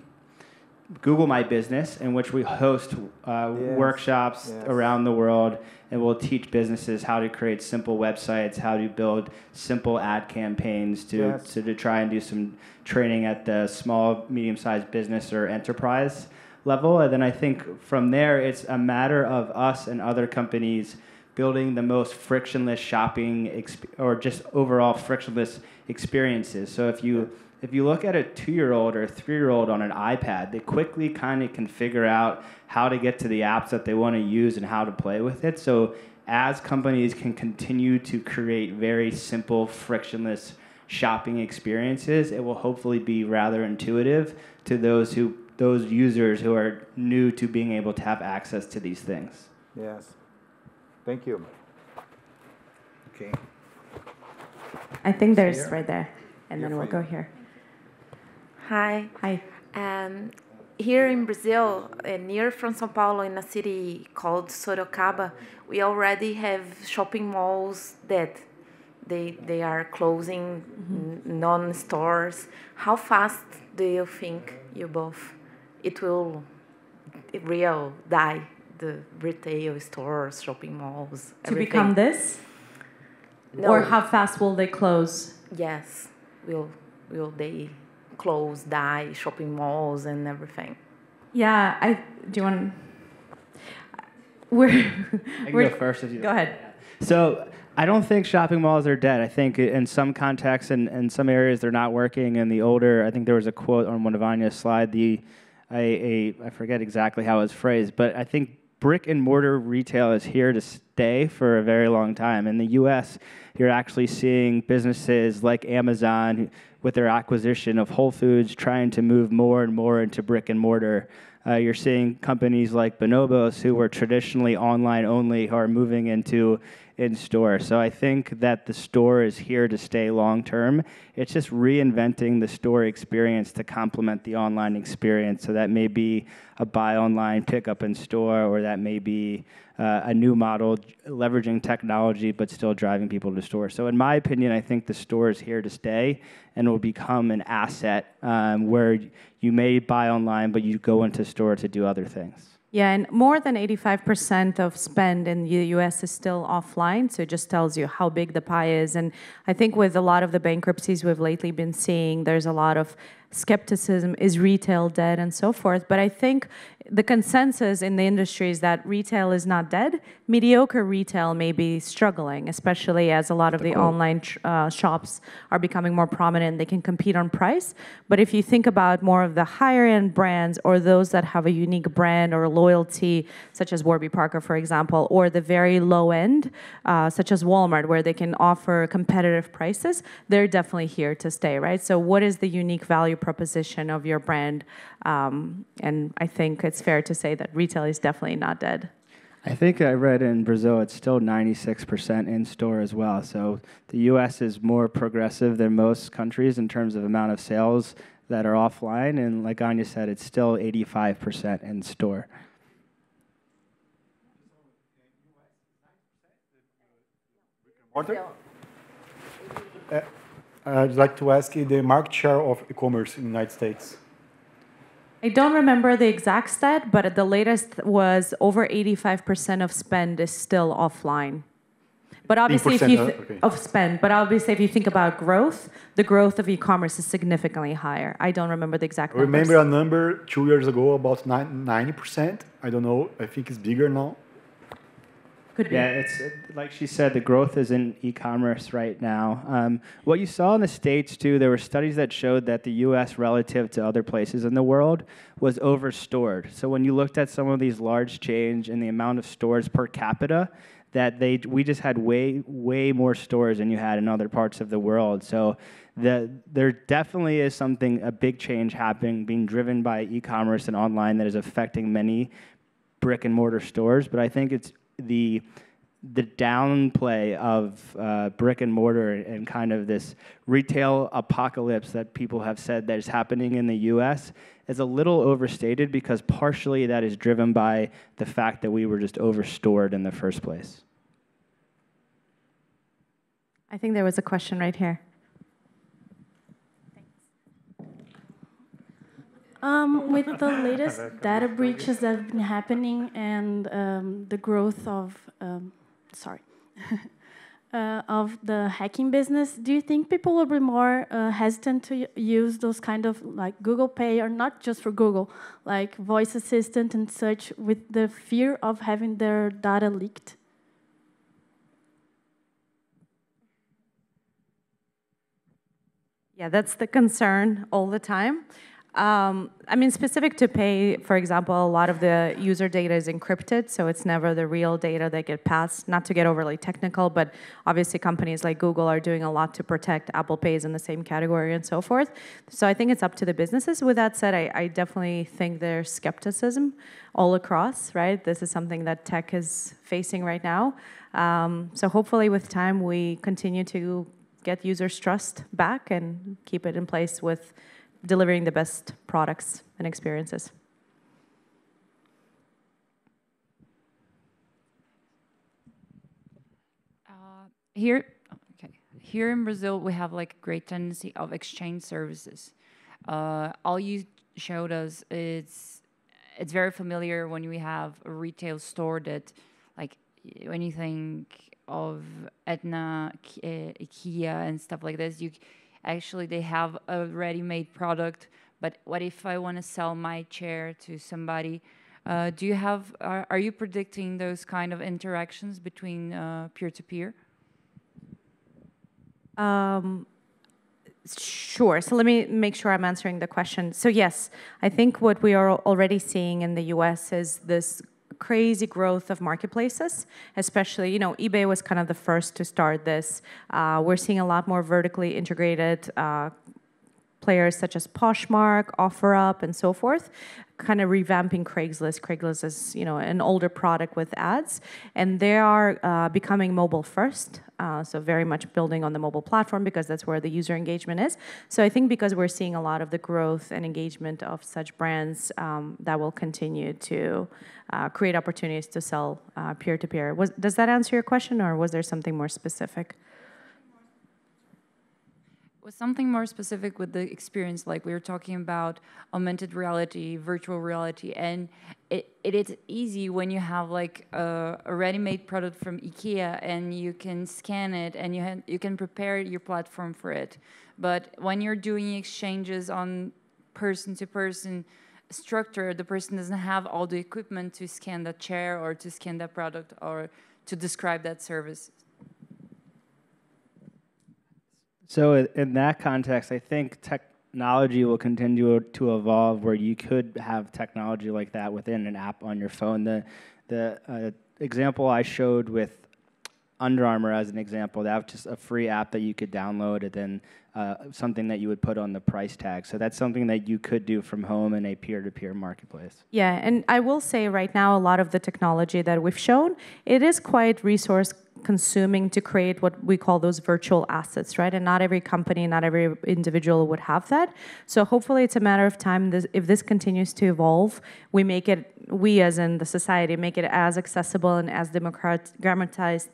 Google My Business, in which we host workshops around the world, and we'll teach businesses how to create simple websites, how to build simple ad campaigns, to try and do some training at the small, medium-sized business or enterprise level. And then I think from there, it's a matter of us and other companies building the most frictionless shopping or just overall frictionless experiences. So if you look at a 2-year-old or a 3-year-old on an iPad, they quickly kind of can figure out how to get to the apps that they want to use and how to play with it. So as companies can continue to create very simple, frictionless shopping experiences, it will hopefully be rather intuitive to those users who are new to being able to have access to these things. Yes. Thank you. Okay. I think there's right there, and then we'll go here. Hi. Hi. Here in Brazil, near from São Paulo, in a city called Sorocaba, we already have shopping malls that they are closing, non-stores. How fast do you think, you both, it will die, the retail stores, shopping malls, everything? To become this? No. Or how fast will they close? Yes. Will they close, die, shopping malls and everything? Yeah, do you want I can go first if you go ahead. So I don't think shopping malls are dead. I think in some contexts and in some areas they're not working. And the older, I think there was a quote on one of Anya's slide, I forget exactly how it was phrased, but I think brick and mortar retail is here to stay for a very long time. In the US, you're actually seeing businesses like Amazon with their acquisition of Whole Foods trying to move more and more into brick and mortar. You're seeing companies like Bonobos, who were traditionally online only, who are moving into in-store. So I think that the store is here to stay long-term. It's just reinventing the store experience to complement the online experience. So that may be a buy online, pick up in store, or that may be a new model leveraging technology but still driving people to store. So in my opinion, I think the store is here to stay and will become an asset where you may buy online, but you go into store to do other things. Yeah, and more than 85% of spend in the US is still offline, so it just tells you how big the pie is. And I think with a lot of the bankruptcies we've lately been seeing, there's a lot of skepticism, is retail dead and so forth. But I think the consensus in the industry is that retail is not dead. Mediocre retail may be struggling, especially as a lot of the online shops are becoming more prominent. They can compete on price. But if you think about more of the higher end brands or those that have a unique brand or loyalty, such as Warby Parker, for example, or the very low end, such as Walmart, where they can offer competitive prices, they're definitely here to stay, right? So what is the unique value proposition of your brand? And I think it's fair to say that retail is definitely not dead. I think I read in Brazil it's still 96% in store as well. So the U.S. is more progressive than most countries in terms of amount of sales that are offline. And like Anya said, it's still 85% in store. I'd like to ask you the market share of e-commerce in the United States. I don't remember the exact stat, but the latest was over 85% of spend is still offline. But obviously, if you of spend, but obviously, if you think about growth, the growth of e-commerce is significantly higher. I don't remember the exact numbers. I remember a number 2 years ago about 90%. I don't know. I think it's bigger now. Could be. Yeah, it's like she said, the growth is in e-commerce right now. What you saw in the States too, there were studies that showed that the U.S. relative to other places in the world was overstored. So when you looked at some of these large chains and the amount of stores per capita, that we just had way more stores than you had in other parts of the world. So there definitely is a big change happening, being driven by e-commerce and online that is affecting many brick and mortar stores. But I think it's the downplay of brick and mortar and kind of this retail apocalypse that people have said that is happening in the U.S. is a little overstated, because partially that is driven by the fact that we were just overstored in the first place. I think there was a question right here. With the latest data breaches that have been happening and the growth of, of the hacking business, do you think people will be more hesitant to use those kind of like Google Pay, or not just for Google, like voice assistant and such, with the fear of having their data leaked? Yeah, that's the concern all the time. I mean, specific to Pay, for example, a lot of the user data is encrypted, so it's never the real data that get passed. Not to get overly technical, but obviously companies like Google are doing a lot to protect Apple Pays in the same category and so forth. So I think it's up to the businesses. With that said, I definitely think there's skepticism all across, right? This is something that tech is facing right now. So hopefully with time, we continue to get users' trust back and keep it in place with delivering the best products and experiences. Here in Brazil, we have like a great tendency of exchange services. All you showed us is it's very familiar when we have a retail store that, like, when you think of Etna, IKEA, and stuff like this, actually, they have a ready-made product, but what if I want to sell my chair to somebody? Do you have? Are you predicting those kind of interactions between peer-to-peer? Sure. So let me make sure I'm answering the question. So yes, I think what we are already seeing in the U.S. is this crazy growth of marketplaces, especially, eBay was kind of the first to start this. We're seeing a lot more vertically integrated players such as Poshmark, OfferUp, and so forth, kind of revamping Craigslist. Craigslist is, an older product with ads, and they are becoming mobile first, so very much building on the mobile platform because that's where the user engagement is. So I think because we're seeing a lot of the growth and engagement of such brands, that will continue to create opportunities to sell peer-to-peer. Does that answer your question, or was there something more specific? Was something more specific with the experience, like we were talking about augmented reality, virtual reality, and it is easy when you have like a ready-made product from IKEA and you can scan it and you can prepare your platform for it. But when you're doing exchanges on person-to-person structure, the person doesn't have all the equipment to scan that chair or to scan that product or to describe that service. So in that context, I think technology will continue to evolve where you could have technology like that within an app on your phone. The example I showed with Under Armour as an example, that was just a free app that you could download and then something that you would put on the price tag. So that's something that you could do from home in a peer-to-peer marketplace. Yeah, and I will say right now, a lot of the technology that we've shown, it is quite resource consuming to create what we call those virtual assets, right? And not every company, not every individual would have that. So hopefully it's a matter of time. If this continues to evolve, we as in the society, make it as accessible and as democratized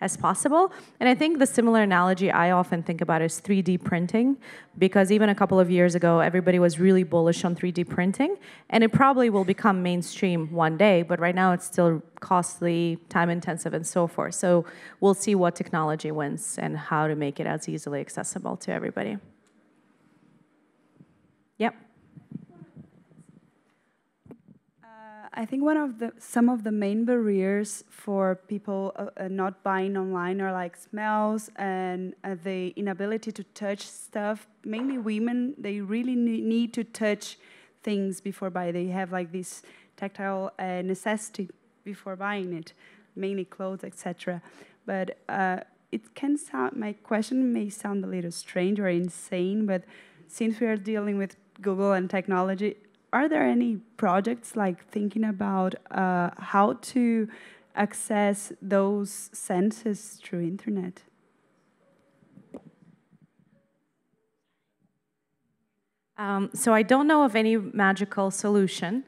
as possible. And I think the similar analogy I often think about is 3D printing, because even a couple of years ago, everybody was really bullish on 3D printing, and it probably will become mainstream one day, but right now it's still costly, time-intensive, and so forth. So we'll see what technology wins and how to make it as easily accessible to everybody. Yep. I think some of the main barriers for people not buying online are like smells and the inability to touch stuff. Mainly women, they really need to touch things before buying. They have like this tactile necessity before buying it, mainly clothes, etc. But it can sound, my question may sound a little strange or insane, but since we are dealing with Google and technology, are there any projects like thinking about how to access those senses through internet? So I don't know of any magical solution.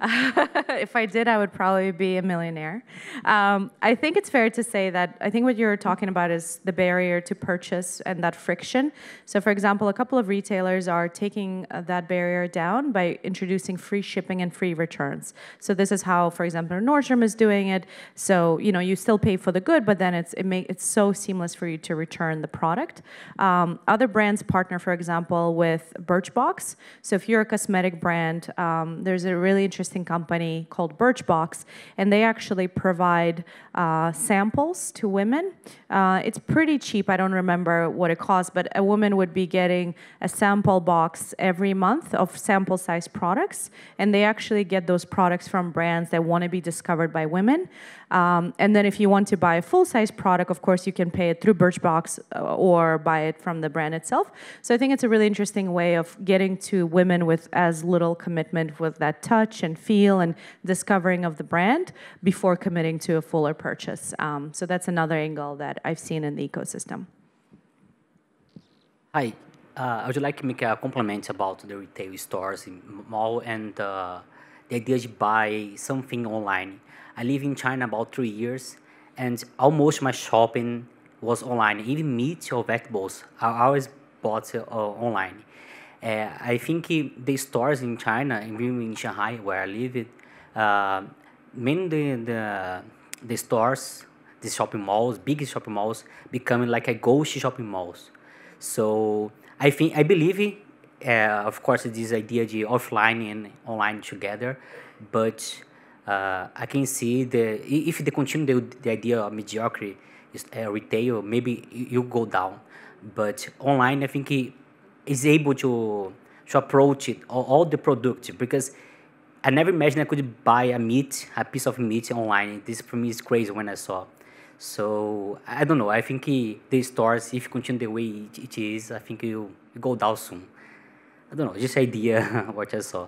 If I did, I would probably be a millionaire. I think it's fair to say that I think what you're talking about is the barrier to purchase and that friction. So for example, a couple of retailers are taking that barrier down by introducing free shipping and free returns. So this is how, for example, Nordstrom is doing it. So, you know, you still pay for the good, but then it's so seamless for you to return the product. Other brands partner, for example, with Birchbox. So if you're a cosmetic brand, there's a really interesting company called Birchbox, and they actually provide samples to women. It's pretty cheap. I don't remember what it costs, but a woman would be getting a sample box every month of sample-sized products, and they actually get those products from brands that want to be discovered by women. And then if you want to buy a full-size product, of course, you can pay it through Birchbox or buy it from the brand itself. So I think it's a really interesting way of getting to women with as little commitment with that touch and feel and discovering of the brand before committing to a fuller purchase. So that's another angle that I've seen in the ecosystem. Hi, I would like to make a compliment about the retail stores in mall and the idea to buy something online. I live in China about 3 years, and almost my shopping was online. Even meat or vegetables, I always bought online. I think the stores in China, even in Shanghai, where I live, mainly the stores, the shopping malls, big shopping malls, becoming like a ghost shopping malls. So I believe, of course, this idea of offline and online together, but I can see if they continue the idea of mediocrity retail, maybe you go down. But online, I think is able to approach it, all the products, because I never imagined I could buy a piece of meat online. This for me is crazy when I saw. So I don't know. I think the stores, if you continue the way it is, I think you go down soon. I don't know, just idea what I saw.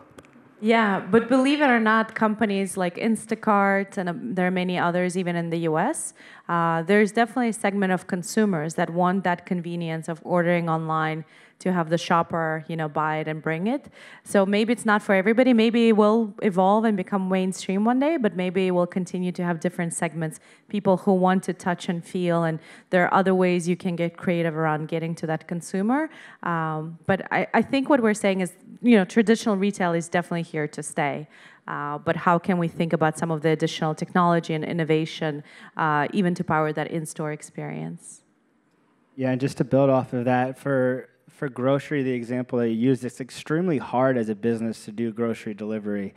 Yeah, but believe it or not, companies like Instacart and there are many others, even in the US, there's definitely a segment of consumers that want that convenience of ordering online to have the shopper, you know, buy it and bring it. So maybe it's not for everybody. Maybe it will evolve and become mainstream one day, but maybe it will continue to have different segments, people who want to touch and feel, and there are other ways you can get creative around getting to that consumer. But I think what we're saying is, you know, traditional retail is definitely here to stay. But how can we think about some of the additional technology and innovation even to power that in-store experience? Yeah, and just to build off of that, for grocery, the example that you used, it's extremely hard as a business to do grocery delivery.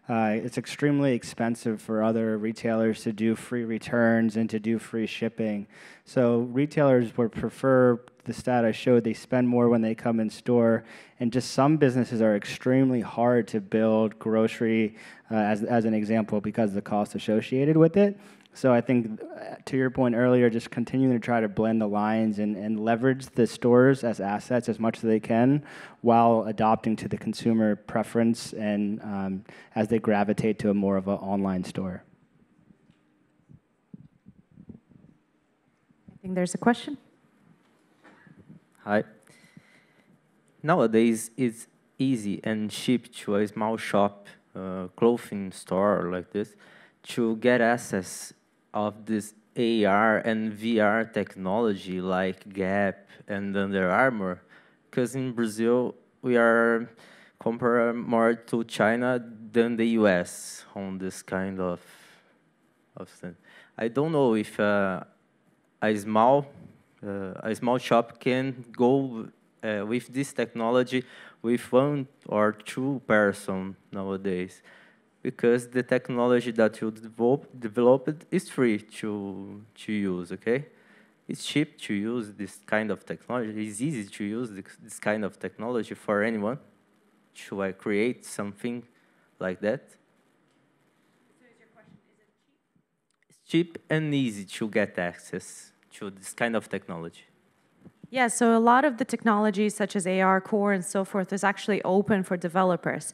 It's extremely expensive for other retailers to do free returns and to do free shipping. So retailers would prefer, the stat I showed, they spend more when they come in store. And just some businesses are extremely hard to build grocery, as an example, because of the cost associated with it. So I think, to your point earlier, just continuing to try to blend the lines and leverage the stores as assets as much as they can, while adopting to the consumer preference and as they gravitate to a more of an online store. I think there's a question. Hi. Nowadays, it's easy and cheap to a small shop, clothing store like this, to get access of this AR and VR technology like Gap and Under Armour, because in Brazil we are compared more to China than the US on this kind of thing. I don't know if a small shop can go with this technology with 1 or 2 person nowadays. because the technology that you developed is free to use, okay? It's cheap to use this kind of technology. It's easy to use this kind of technology for anyone. Should I create something like that? So is your question, is it cheap? It's cheap and easy to get access to this kind of technology. Yeah, so a lot of the technologies such as AR, Core, and so forth is actually open for developers.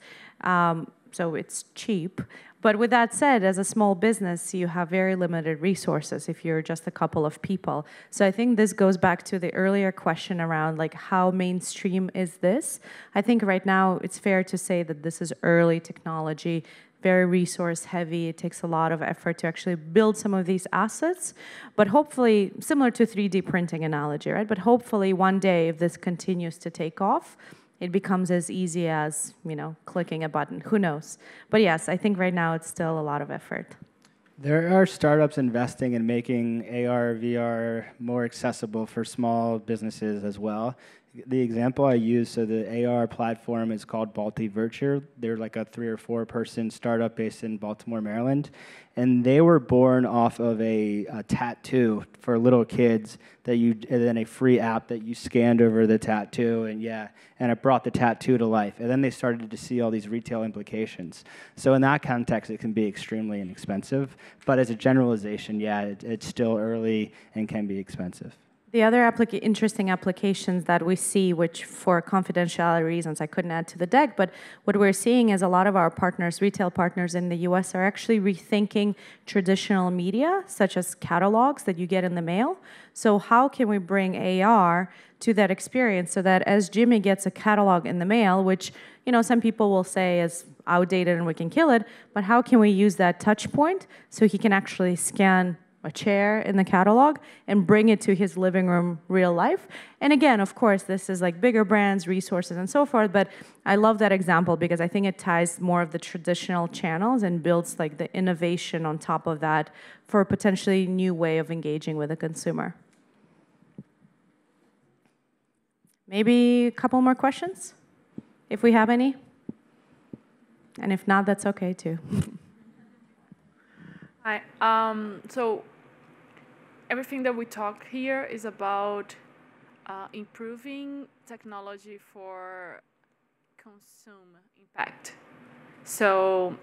So it's cheap. But with that said, as a small business, you have very limited resources if you're just a couple of people. So I think this goes back to the earlier question around like how mainstream is this? I think right now it's fair to say that this is early technology, very resource heavy. It takes a lot of effort to actually build some of these assets. But hopefully, similar to 3D printing analogy, right? But hopefully one day if this continues to take off, it becomes as easy as, you know, clicking a button. Who knows? But yes, I think right now it's still a lot of effort. There are startups investing in making AR, VR more accessible for small businesses as well. The example I use, so the AR platform is called Baltivirture. They're like a 3 or 4 person startup based in Baltimore, Maryland. And they were born off of a tattoo for little kids that and then a free app that you scanned over the tattoo, and it brought the tattoo to life. And then they started to see all these retail implications. So in that context, it can be extremely inexpensive. But as a generalization, it's still early and can be expensive. The other interesting applications that we see, which for confidentiality reasons I couldn't add to the deck, but what we're seeing is a lot of our partners, retail partners in the US, are actually rethinking traditional media, such as catalogs that you get in the mail. So how can we bring AR to that experience so that as Jimmy gets a catalog in the mail, which, you know, some people will say is outdated and we can kill it, but how can we use that touch point so he can actually scan a chair in the catalog and bring it to his living room real life? And again, of course, this is like bigger brands, resources, and so forth, but I love that example because I think it ties more of the traditional channels and builds like the innovation on top of that for a potentially new way of engaging with a consumer. Maybe a couple more questions, if we have any. And if not, that's okay too. Hi. So everything that we talk here is about improving technology for consume impact. So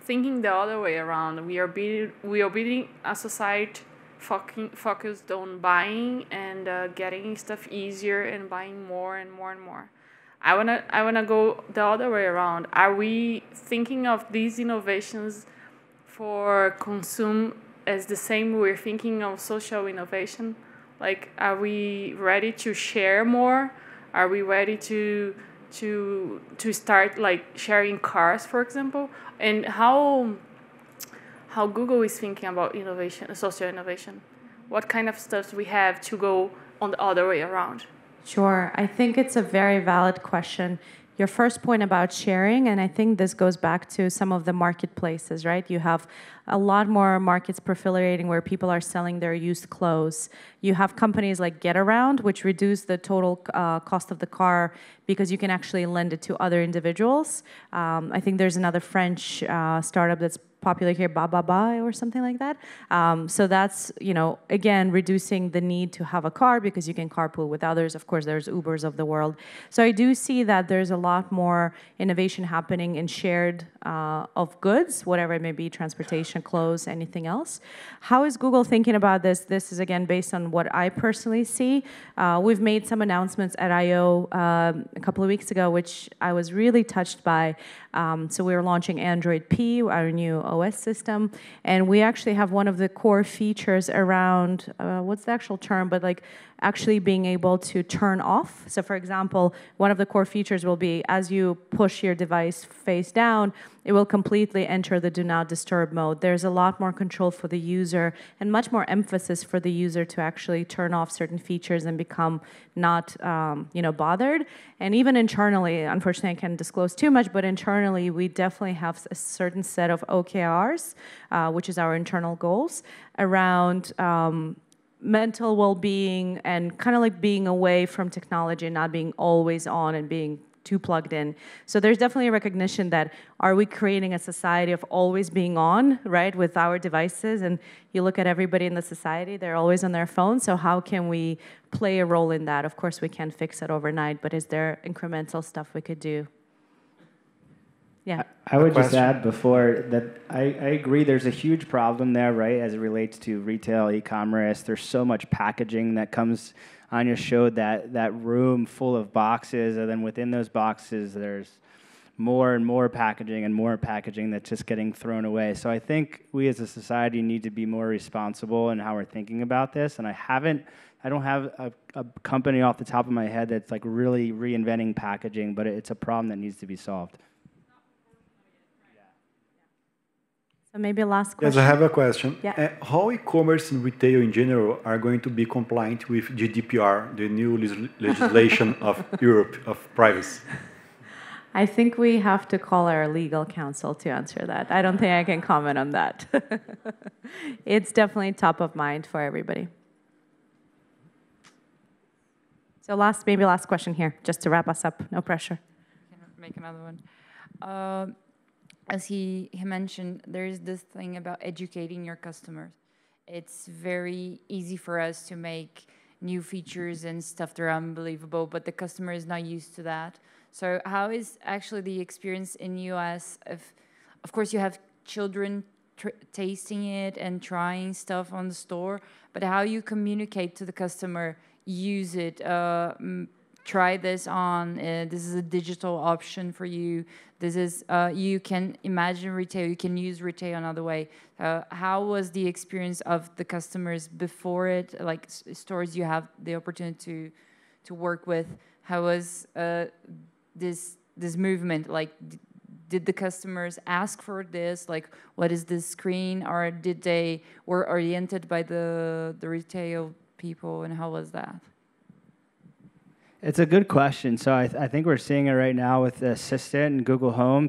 thinking the other way around, we are building a society focused on buying and getting stuff easier and buying more and more and more. I wanna go the other way around. Are we thinking of these innovations for consume as the same we're thinking of social innovation? Like, are we ready to share more? Are we ready to start like sharing cars, for example? And how Google is thinking about innovation, social innovation? What kind of stuff we have to go on the other way around? Sure, I think it's a very valid question. Your first point about sharing, and I think this goes back to some of the marketplaces, right? You have a lot more markets proliferating where people are selling their used clothes. You have companies like Getaround, which reduce the total cost of the car because you can actually lend it to other individuals. I think there's another French startup that's popular here, Ba or something like that. So that's, you know, again, reducing the need to have a car because you can carpool with others. Of course, there's Ubers of the world. So I do see that there's a lot more innovation happening in shared of goods, whatever it may be, transportation, clothes, anything else. How is Google thinking about this? This is, again, based on what I personally see. We've made some announcements at I.O. A couple of weeks ago, which I was really touched by. So we were launching Android P, our new OS system, and we actually have one of the core features around, what's the actual term, but like actually being able to turn off. So for example, one of the core features will be as you push your device face down, it will completely enter the do not disturb mode. There's a lot more control for the user and much more emphasis for the user to actually turn off certain features and become not bothered. And even internally, unfortunately I can't disclose too much, but internally we definitely have a certain set of OKRs, which is our internal goals, around mental well-being and kind of like being away from technology and not being always on and being too plugged in. So there's definitely a recognition that are we creating a society of always being on, right, with our devices? And you look at everybody in the society, they're always on their phone. So how can we play a role in that? Of course, we can't fix it overnight, but is there incremental stuff we could do? Yeah. I would just add before that I agree there's a huge problem there, right, as it relates to retail, e-commerce. There's so much packaging that comes. Anya showed that room full of boxes, and then within those boxes there's more and more packaging that's just getting thrown away. So I think we as a society need to be more responsible in how we're thinking about this. And I don't have a company off the top of my head that's like really reinventing packaging, but it's a problem that needs to be solved. So maybe a last question. Yes, I have a question. Yeah. How e-commerce and retail in general are going to be compliant with GDPR, the new legislation of Europe of privacy? I think we have to call our legal counsel to answer that. I don't think I can comment on that. It's definitely top of mind for everybody. So maybe last question here, just to wrap us up. No pressure. I can make another one. As he mentioned, there's this thing about educating your customers. It's very easy for us to make new features and stuff that are unbelievable, but the customer is not used to that. So how is actually the experience in US? Of course, you have children tasting it and trying stuff on the store, but how you communicate to the customer, use it, try this on, this is a digital option for you. This is, you can imagine retail, you can use retail another way. How was the experience of the customers before it, like stores you have the opportunity to work with? How was this movement? Like, did the customers ask for this? Like, what is this screen? Or did they were oriented by the retail people, and how was that? It's a good question. So I think we're seeing it right now with the Assistant and Google Home.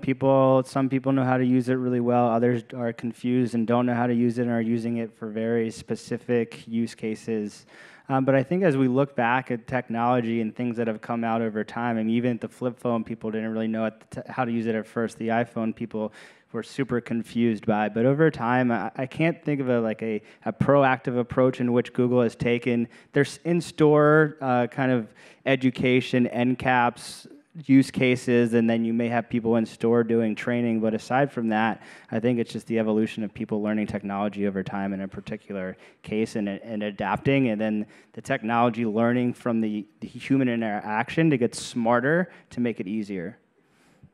Some people know how to use it really well. Others are confused and don't know how to use it and are using it for very specific use cases. But I think as we look back at technology and things that have come out over time, and even the flip phone, people didn't really know how to use it at first. The iPhone, people were super confused by. But over time, I can't think of a proactive approach in which Google has taken. There's in-store kind of education, end caps, use cases, and then you may have people in store doing training. But aside from that, I think it's just the evolution of people learning technology over time in a particular case and adapting, and then the technology learning from the human interaction to get smarter to make it easier.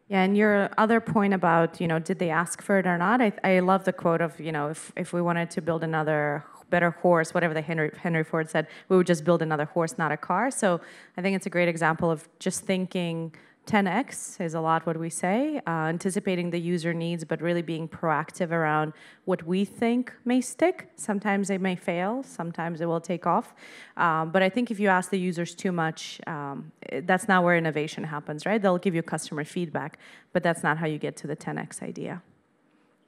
Yeah, and your other point about, did they ask for it or not? I love the quote of, if we wanted to build another better horse, whatever the Henry Ford said, we would just build another horse, not a car. So I think it's a great example of just thinking 10x is a lot what we say, anticipating the user needs, but really being proactive around what we think may stick. Sometimes it may fail, sometimes it will take off. But I think if you ask the users too much, that's not where innovation happens, right? They'll give you customer feedback, but that's not how you get to the 10x idea.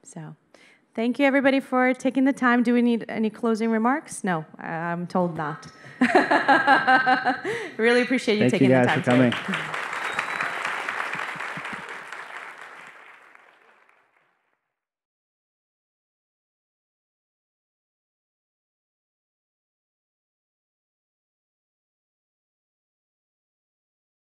So thank you, everybody, for taking the time. Do we need any closing remarks? No, I'm told not. Really appreciate you taking the time. Thank you guys for coming.